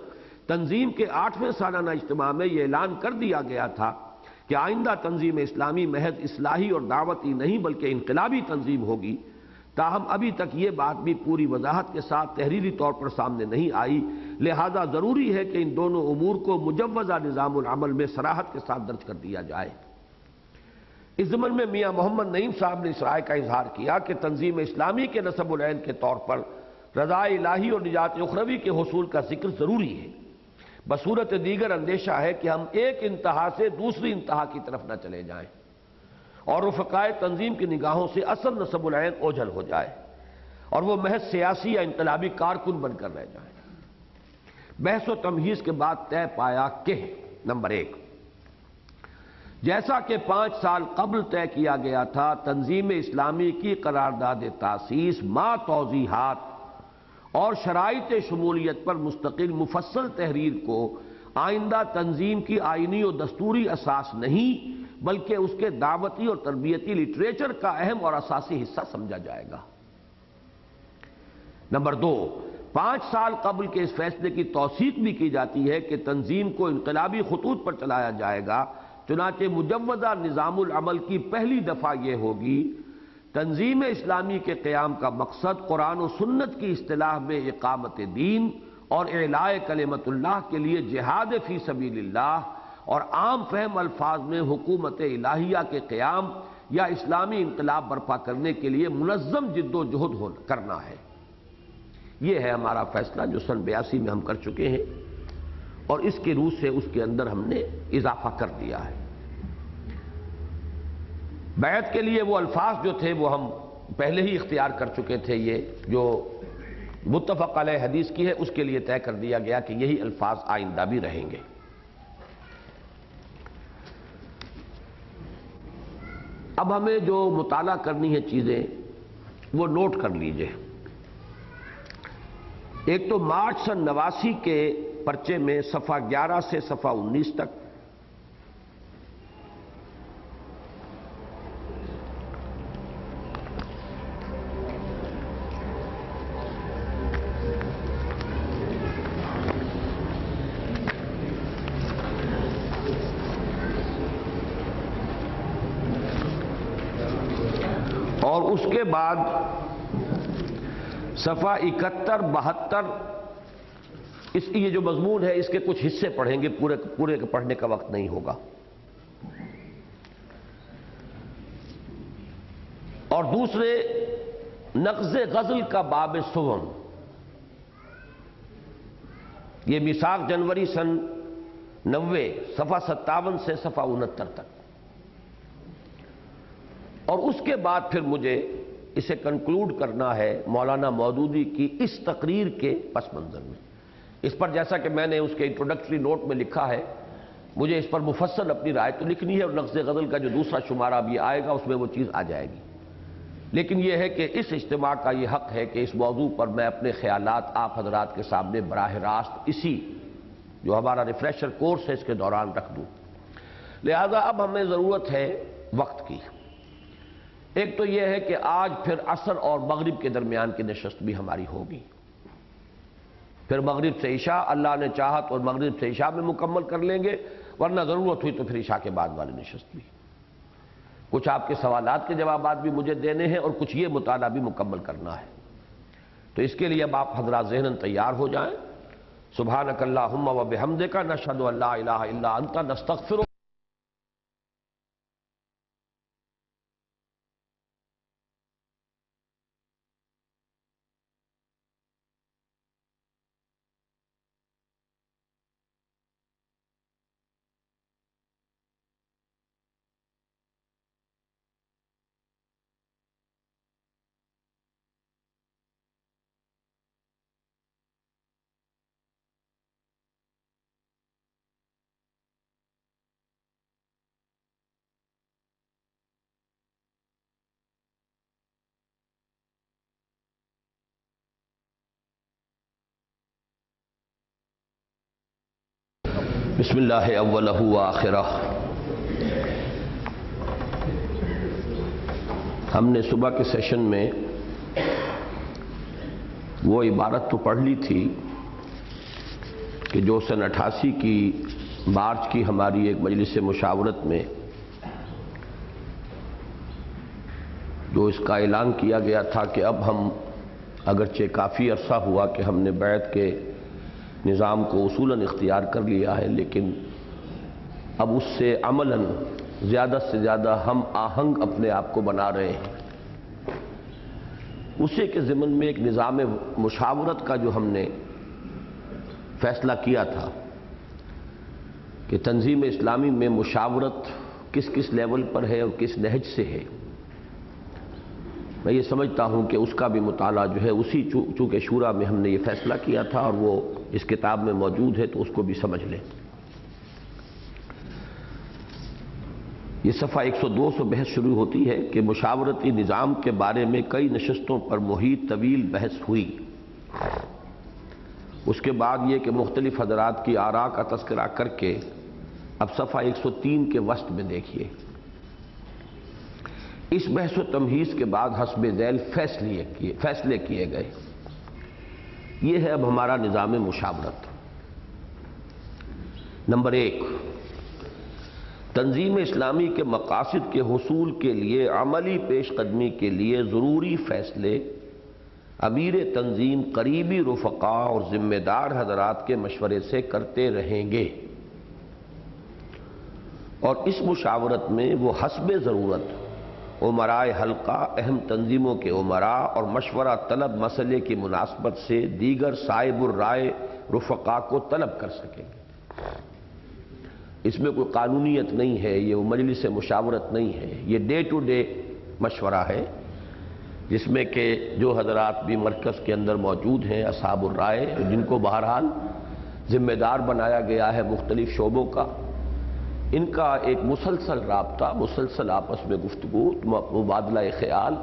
تنظیم کے 8ویں سالانہ اجتماع میں یہ اعلان کر دیا گیا تھا کہ آئندہ تنظیم اسلامی محض اصلاحی اور دعوتی نہیں بلکہ انقلابی تنظیم ہوگی، تاہم ابھی تک یہ بات بھی پوری وضاحت کے ساتھ تحریری طور پر سامنے نہیں آئی، لہذا ضروری ہے کہ ان دونوں امور کو مجوزہ نظام العمل میں صراحت کے ساتھ درج کر دیا جائے۔ اس ضمن میں میاں محمد نعیم صاحب نے اس رائے کا اظہار کیا کہ تنظیم اسلامی کے نصب العین کے طور پر رضا الہی اور نجات اخروی کے حصول کا ذکر ضروری ہے، بصورت دیگر اندیشہ ہے کہ ہم ایک انتہا سے دوسری انتہا کی طرف نہ چلے جائیں اور رفقائے تنظیم کی نگاہوں سے اصل نصب العین اوجھل ہو جائے اور وہ محض سیاسی یا انقلابی کارکن بن کر رہ جائیں۔ بحث و تمہیز کے بعد طے پایا کہ نمبر 1، جیسا کہ 5 سال قبل طے کیا گیا تھا، تنظیم اسلامی کی قرارداد تاسیس ما توضیحات اور شرائط شمولیت پر مستقل مفصل تحریر کو آئندہ تنظیم کی آئینی و دستوری اساس نہیں بلکہ اس کے دعوتی اور تربیتی لٹریچر کا اہم اور اساسی حصہ سمجھا جائے گا۔ نمبر 2، 5 سال قبل کے اس فیصلے کی توثیق بھی کی جاتی ہے کہ تنظیم کو انقلابی خطوط پر چلایا جائے گا، چنانچہ مجودہ نظام العمل کی پہلی دفعہ یہ ہوگی، تنظیم اسلامی کے قیام کا مقصد قرآن و سنت کی اصطلاح میں اقامت دین اور اعلاء کلمت اللہ کے لیے جہاد فی سبیل اللہ اور عام فہم الفاظ میں حکومت الہیہ کے قیام یا اسلامی انقلاب برپا کرنے کے لیے منظم جد و جہد کرنا ہے۔ یہ ہے ہمارا فیصلہ جو سن 82 میں ہم کر چکے ہیں اور اس کی روح سے اس کے اندر ہم نے اضافہ کر دیا ہے۔ بیعت کے لیے وہ الفاظ جو تھے وہ ہم پہلے ہی اختیار کر چکے تھے، یہ جو متفق علیہ حدیث کی ہے اس کے لیے طے کر دیا گیا کہ یہی الفاظ آئندہ بھی رہیں گے۔ اب ہمیں جو مطالعہ کرنی ہے چیزیں وہ نوٹ کر لیجئے۔ ایک تو مارچ سن 89 کے پرچے میں صفحہ 11 سے صفحہ 19 تک، اور اس کے بعد صفحہ 71 72، یہ جو مضمون ہے اس کے کچھ حصے پڑھیں گے، پورے پڑھنے کا وقت نہیں ہوگا۔ اور دوسرے نقض غزل کا باب سوم، یہ میثاق جنوری سن 90 صفحہ 57 سے صفحہ 69 تک، اور اس کے بعد پھر مجھے اسے کنکلوڈ کرنا ہے مولانا مودودی کی اس تقریر کے پس منظر میں۔ اس پر جیسا کہ میں نے اس کے انٹروڈکٹری نوٹ میں لکھا ہے، مجھے اس پر مفصل اپنی رائے تو لکھنی ہے اور نقض غزل کا جو دوسرا شمارہ بھی آئے گا اس میں وہ چیز آ جائے گی، لیکن یہ ہے کہ اس اجتماع کا یہ حق ہے کہ اس موضوع پر میں اپنے خیالات آپ حضرات کے سامنے براہ راست اسی جو ہمارا ریفریشر کورس ہے اس کے دوران رکھ دوں۔ لہذا اب ہمیں ضرورت ہے وقت کی۔ ایک تو یہ ہے کہ آج پھر عصر اور مغرب کے درمیان کی نشست بھی ہماری ہوگی، پھر مغرب سے عشاء اللہ نے چاہا تو مغرب سے عشاء میں مکمل کر لیں گے، ورنہ ضرورت ہوئی تو پھر عشاء کے بعد والی نشست بھی۔ کچھ آپ کے سوالات کے جوابات بھی مجھے دینے ہیں اور کچھ یہ مطالعہ بھی مکمل کرنا ہے، تو اس کے لیے اب آپ حضرات ذہناً تیار ہو جائیں۔ سبحانک اللہم و بحمدک نشہد ان لا الہ الا انت نستغفرک۔ بسم اللہ اولہ و آخرہ۔ ہم نے صبح کے سیشن میں وہ عبارت تو پڑھ لی تھی کہ جو سن 88 کی مارچ کی ہماری ایک مجلس مشاورت میں جو اس کا اعلان کیا گیا تھا کہ اب ہم اگرچہ کافی عرصہ ہوا کہ ہم نے بیعت کے نظام کو اصولاً اختیار کر لیا ہے، لیکن اب اس سے عملاً زیادہ سے زیادہ ہم آہنگ اپنے آپ کو بنا رہے ہیں۔ اسی کے ضمن میں ایک نظام مشاورت کا جو ہم نے فیصلہ کیا تھا کہ تنظیم اسلامی میں مشاورت کس کس لیول پر ہے اور کس نہج سے ہے، میں یہ سمجھتا ہوں کہ اس کا بھی مطالعہ جو ہے اسی چونکہ شورا میں ہم نے یہ فیصلہ کیا تھا اور وہ اس کتاب میں موجود ہے تو اس کو بھی سمجھ لیں۔ یہ صفحہ 102 سے بحث شروع ہوتی ہے کہ مشاورتی نظام کے بارے میں کئی نشستوں پر محیط طویل بحث ہوئی۔ اس کے بعد یہ کہ مختلف حضرات کی آراء کا تذکرہ کر کے اب صفحہ 103 کے وسط میں دیکھیے، اس بحث و تمہیز کے بعد حسب ذیل فیصلے کیے گئے۔ یہ ہے اب ہمارا نظام مشاورت۔ نمبر 1، تنظیم اسلامی کے مقاصد کے حصول کے لیے عملی پیش قدمی کے لیے ضروری فیصلے امیر تنظیم قریبی رفقاء اور ذمہ دار حضرات کے مشورے سے کرتے رہیں گے، اور اس مشاورت میں وہ حسب ضرورت امرائے حلقہ، اہم تنظیموں کے امراء اور مشورہ طلب مسئلے کی مناسبت سے دیگر صاحب الرائے رفقاء کو طلب کر سکیں گے۔ اس میں کوئی قانونیت نہیں ہے، یہ مجلس مشاورت نہیں ہے، یہ ڈے ٹو ڈے مشورہ ہے، جس میں کہ جو حضرات بھی مرکز کے اندر موجود ہیں اصحاب الرائے، جن کو بہرحال ذمہ دار بنایا گیا ہے مختلف شعبوں کا، ان کا ایک مسلسل رابطہ، مسلسل آپس میں گفتگو، مبادلہ خیال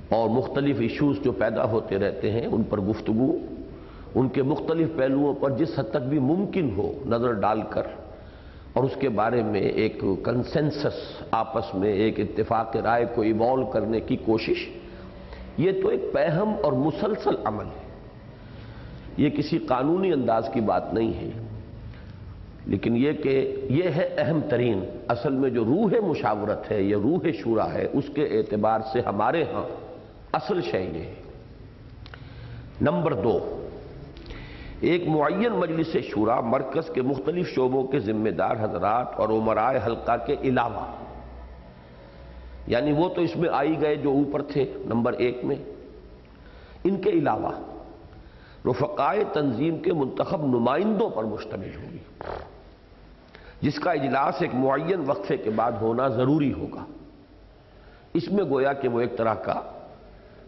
اور مختلف ایشوز جو پیدا ہوتے رہتے ہیں ان پر گفتگو، ان کے مختلف پہلوؤں پر جس حد تک بھی ممکن ہو نظر ڈال کر، اور اس کے بارے میں ایک کنسنسس آپس میں ایک اتفاق رائے کو ایوالو کرنے کی کوشش، یہ تو ایک پہم اور مسلسل عمل ہے، یہ کسی قانونی انداز کی بات نہیں ہے، لیکن یہ کہ یہ ہے اہم ترین، اصل میں جو روح مشاورت ہے، یہ روح شورا ہے، اس کے اعتبار سے ہمارے ہاں اصل شے یہ ہے۔ نمبر 2، ایک معین مجلس شورا مرکز کے مختلف شعبوں کے ذمہ دار حضرات اور امرائے حلقہ کے علاوہ، یعنی وہ تو اس میں آئی گئے جو اوپر تھے نمبر 1 میں، ان کے علاوہ رفقائے تنظیم کے منتخب نمائندوں پر مشتمل ہوگی، جس کا اجلاس ایک معین وقفے کے بعد ہونا ضروری ہوگا۔ اس میں گویا کہ وہ ایک طرح کا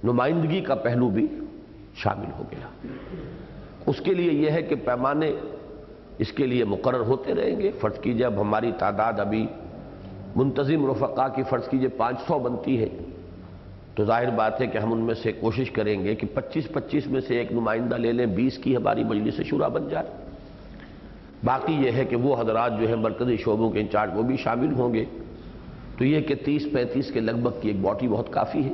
نمائندگی کا پہلو بھی شامل ہو گیا۔ اس کے لیے یہ ہے کہ پیمانے اس کے لیے مقرر ہوتے رہیں گے۔ فرض کیجئے اب ہماری تعداد ابھی منتظم رفقاء کی فرض کیجئے 500 بنتی ہے، تو ظاہر بات ہے کہ ہم ان میں سے کوشش کریں گے کہ 25 میں سے ایک نمائندہ لے لیں، 20 کی ہماری مجلس شورا بن جائے۔ باقی یہ ہے کہ وہ حضرات جو ہے مرکزی شعبوں کے انچارج وہ بھی شامل ہوں گے، تو یہ کہ 30-35 کے لگ بھگ کی ایک باڈی بہت کافی ہے۔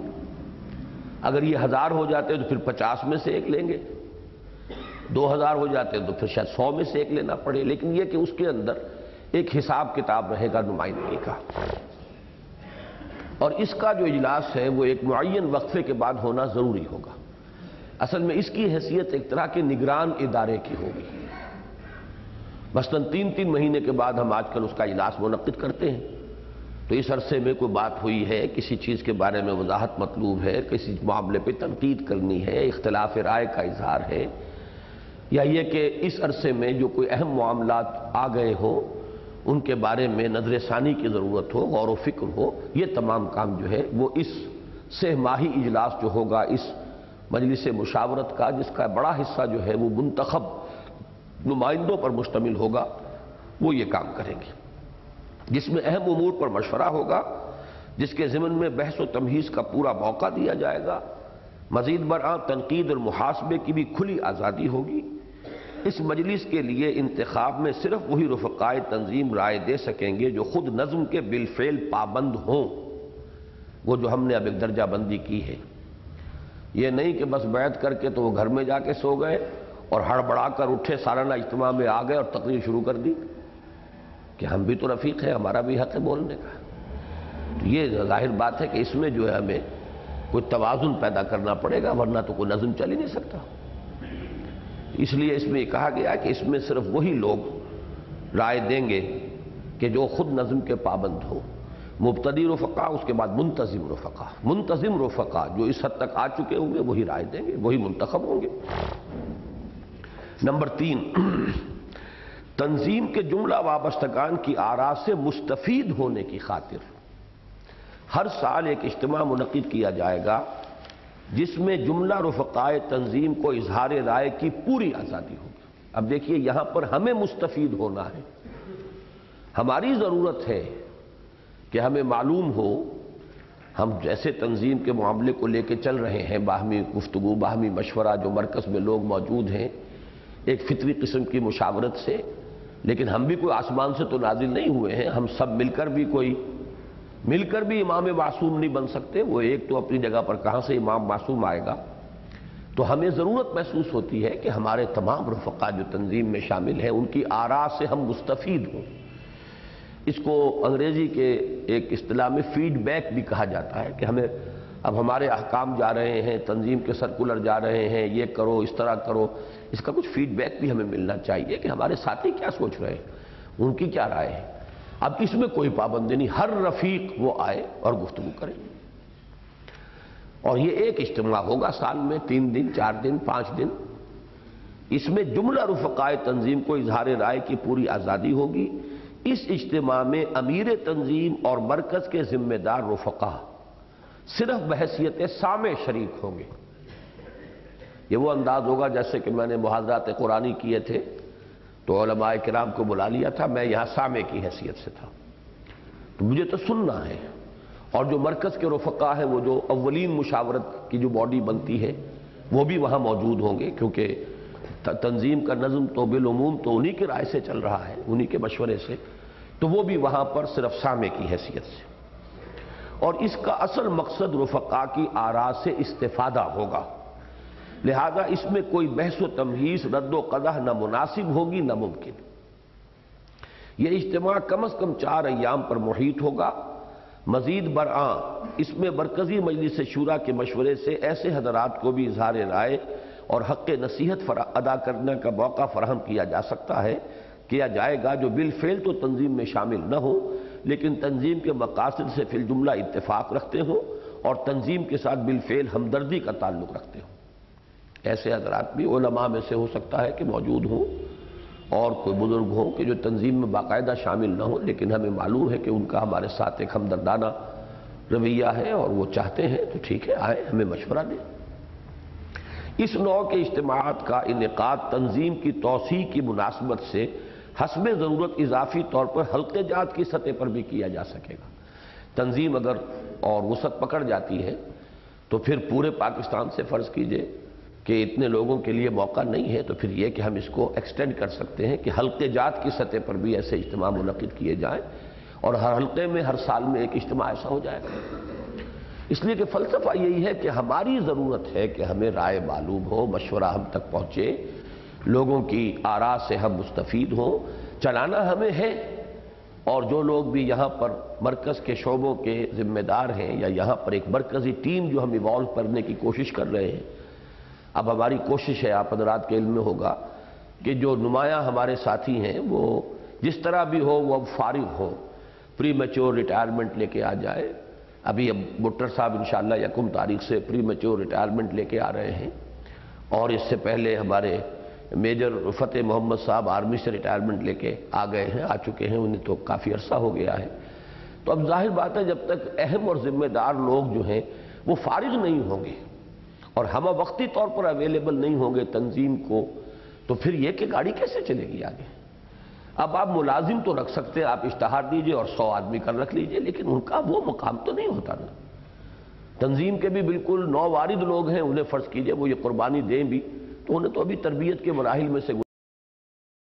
اگر یہ 1000 ہو جاتے تو پھر 50 میں سے ایک لیں گے، 2000 ہو جاتے تو پھر شاید 100 میں سے ایک لینا پڑے، لیکن یہ کہ اس کے اندر ایک حساب کتاب رہے گا نمائندگی کا، اور اس کا جو اجلاس ہے وہ ایک معین وقفے کے بعد ہونا ضروری ہوگا۔ اصل میں اس کی حیثیت ایک طرح کے نگران ادارے کی ہوگی۔ مثلاً 3 مہینے کے بعد ہم آج کل اس کا اجلاس منعقد کرتے ہیں، تو اس عرصے میں کوئی بات ہوئی ہے، کسی چیز کے بارے میں وضاحت مطلوب ہے، کسی معاملے پہ تنقید کرنی ہے، اختلاف رائے کا اظہار ہے، یا یہ کہ اس عرصے میں جو کوئی اہم معاملات آ گئے ہوں ان کے بارے میں نظر ثانی کی ضرورت ہو، غور و فکر ہو، یہ تمام کام جو ہے وہ اس سہ ماہی اجلاس جو ہوگا اس مجلس مشاورت کا، جس کا بڑا حصہ جو ہے وہ منتخب نمائندوں پر مشتمل ہوگا، وہ یہ کام کریں گے، جس میں اہم امور پر مشورہ ہوگا، جس کے ضمن میں بحث و تمہیز کا پورا موقع دیا جائے گا، مزید برآں تنقید اور محاسبے کی بھی کھلی آزادی ہوگی۔ اس مجلس کے لیے انتخاب میں صرف وہی رفقائے تنظیم رائے دے سکیں گے جو خود نظم کے بالفعل پابند ہوں، وہ جو ہم نے اب ایک درجہ بندی کی ہے۔ یہ نہیں کہ بس بیعت کر کے تو وہ گھر میں جا کے سو گئے اور ہڑبڑا کر اٹھے، سالانہ اجتماع میں آ گئے اور تقریر شروع کر دی کہ ہم بھی تو رفیق ہیں، ہمارا بھی حق ہے بولنے کا۔ تو یہ ظاہر بات ہے کہ اس میں جو ہے ہمیں کوئی توازن پیدا کرنا پڑے گا، ورنہ تو کوئی نظم چل ہی نہیں سکتا۔ اس لیے اس میں یہ کہا گیا کہ اس میں صرف وہی لوگ رائے دیں گے کہ جو خود نظم کے پابند ہو، مبتدی رفقا، اس کے بعد منتظم رفقا جو اس حد تک آ چکے ہوں گے وہی رائے دیں گے، وہی منتخب ہوں گے۔ نمبر 3، تنظیم کے جملہ وابستگان کی آراء سے مستفید ہونے کی خاطر ہر سال ایک اجتماع منعقد کیا جائے گا جس میں جملہ رفقائے تنظیم کو اظہار رائے کی پوری آزادی ہوگی۔ اب دیکھیے یہاں پر ہمیں مستفید ہونا ہے، ہماری ضرورت ہے کہ ہمیں معلوم ہو، ہم جیسے تنظیم کے معاملے کو لے کے چل رہے ہیں، باہمی گفتگو، باہمی مشورہ، جو مرکز میں لوگ موجود ہیں ایک فطری قسم کی مشاورت سے، لیکن ہم بھی کوئی آسمان سے تو نازل نہیں ہوئے ہیں، ہم سب مل کر بھی امام معصوم نہیں بن سکتے، وہ ایک تو اپنی جگہ پر کہاں سے امام معصوم آئے گا۔ تو ہمیں ضرورت محسوس ہوتی ہے کہ ہمارے تمام رفقا جو تنظیم میں شامل ہیں ان کی آراء سے ہم مستفید ہوں۔ اس کو انگریزی کے ایک اصطلاح میں فیڈ بیک بھی کہا جاتا ہے کہ ہمیں اب ہمارے احکام جا رہے ہیں، تنظیم کے سرکولر جا رہے ہیں، یہ کرو، اس طرح کرو، اس کا کچھ فیڈ بیک بھی ہمیں ملنا چاہیے کہ ہمارے ساتھی کیا سوچ رہے ہیں، ان کی کیا رائے ہے۔ اب اس میں کوئی پابندی نہیں، ہر رفیق وہ آئے اور گفتگو کرے، اور یہ ایک اجتماع ہوگا سال میں 3 دن 4 دن 5 دن، اس میں جملہ رفقائے تنظیم کو اظہار رائے کی پوری آزادی ہوگی۔ اس اجتماع میں امیر تنظیم اور مرکز کے ذمہ دار رفقا صرف بحیثیت سامع شریک ہوں گے۔ یہ وہ انداز ہوگا جیسے کہ میں نے محاضرات قرآنی کیے تھے تو علماء کرام کو بلا لیا تھا، میں یہاں سامع کی حیثیت سے تھا، تو مجھے تو سننا ہے، اور جو مرکز کے رفقا ہیں، وہ جو اولین مشاورت کی جو باڈی بنتی ہے وہ بھی وہاں موجود ہوں گے، کیونکہ تنظیم کا نظم تو بالعموم تو انہی کی رائے سے چل رہا ہے، انہی کے مشورے سے، تو وہ بھی وہاں پر صرف سامع کی حیثیت سے، اور اس کا اصل مقصد رفقا کی آراء سے استفادہ ہوگا، لہذا اس میں کوئی بحث و تمہیز، رد و قدح نہ مناسب ہوگی نہ ممکن۔ یہ اجتماع کم از کم 4 ایام پر محیط ہوگا۔ مزید برآں اس میں مرکزی مجلس شورا کے مشورے سے ایسے حضرات کو بھی اظہار رائے اور حق نصیحت ادا کرنے کا موقع فراہم کیا جائے گا جو بالفعل تو تنظیم میں شامل نہ ہو لیکن تنظیم کے مقاصد سے فی الجملہ اتفاق رکھتے ہوں اور تنظیم کے ساتھ بالفعل ہمدردی کا تعلق رکھتے ہوں۔ ایسے حضرات بھی علماء میں سے ہو سکتا ہے کہ موجود ہوں، اور کوئی بزرگ ہوں کہ جو تنظیم میں باقاعدہ شامل نہ ہوں، لیکن ہمیں معلوم ہے کہ ان کا ہمارے ساتھ ایک ہمدردانہ رویہ ہے اور وہ چاہتے ہیں، تو ٹھیک ہے، آئے ہمیں مشورہ دیں۔ اس نوع کے اجتماعات کا انعقاد تنظیم کی توسیع کی مناسبت سے حسب ضرورت اضافی طور پر حلقہ جات کی سطح پر بھی کیا جا سکے گا۔ تنظیم اگر اور وسعت پکڑ جاتی ہے تو پھر پورے پاکستان سے فرض کیجئے کہ اتنے لوگوں کے لیے موقع نہیں ہے، تو پھر یہ کہ ہم اس کو ایکسٹینڈ کر سکتے ہیں کہ حلقہ جات کی سطح پر بھی ایسے اجتماع منعقد کیے جائیں، اور ہر حلقے میں ہر سال میں ایک اجتماع ایسا ہو جائے گا۔ اس لیے کہ فلسفہ یہی ہے کہ ہماری ضرورت ہے کہ ہمیں رائے معلوم ہو، مشورہ ہم تک پہنچے، لوگوں کی آراء سے ہم مستفید ہوں، چلانا ہمیں ہے، اور جو لوگ بھی یہاں پر مرکز کے شعبوں کے ذمہ دار ہیں یا یہاں پر ایک مرکزی ٹیم جو ہم ایوالو کرنے کی کوشش کر رہے ہیں، اب ہماری کوشش ہے، آپ حضرات کے علم میں ہوگا کہ جو نمایاں ہمارے ساتھی ہیں وہ جس طرح بھی ہو وہ اب فارغ ہو، پری میچور ریٹائرمنٹ لے کے آ جائے۔ ابھی اب بٹر صاحب انشاءاللہ 1 تاریخ سے پری میچور ریٹائرمنٹ لے کے آ رہے ہیں، اور اس سے پہلے ہمارے میجر فتح محمد صاحب آرمی سے ریٹائرمنٹ لے کے آ گئے ہیں، آ چکے ہیں، انہیں تو کافی عرصہ ہو گیا ہے۔ تو اب ظاہر بات ہے جب تک اہم اور ذمہ دار لوگ جو ہیں وہ فارغ نہیں ہوں گے اور ہم وقتی طور پر اویلیبل نہیں ہوں گے تنظیم کو، تو پھر یہ کہ گاڑی کیسے چلے گی آگے۔ اب آپ ملازم تو رکھ سکتے ہیں، آپ اشتہار دیجئے اور 100 آدمی کر رکھ لیجئے، لیکن ان کا وہ مقام تو نہیں ہوتا نا۔ تنظیم کے بھی بالکل نووارد لوگ ہیں، انہیں فرض کیجئے وہ یہ قربانی دیں بھی، تو انہیں تو ابھی تربیت کے مراحل میں سے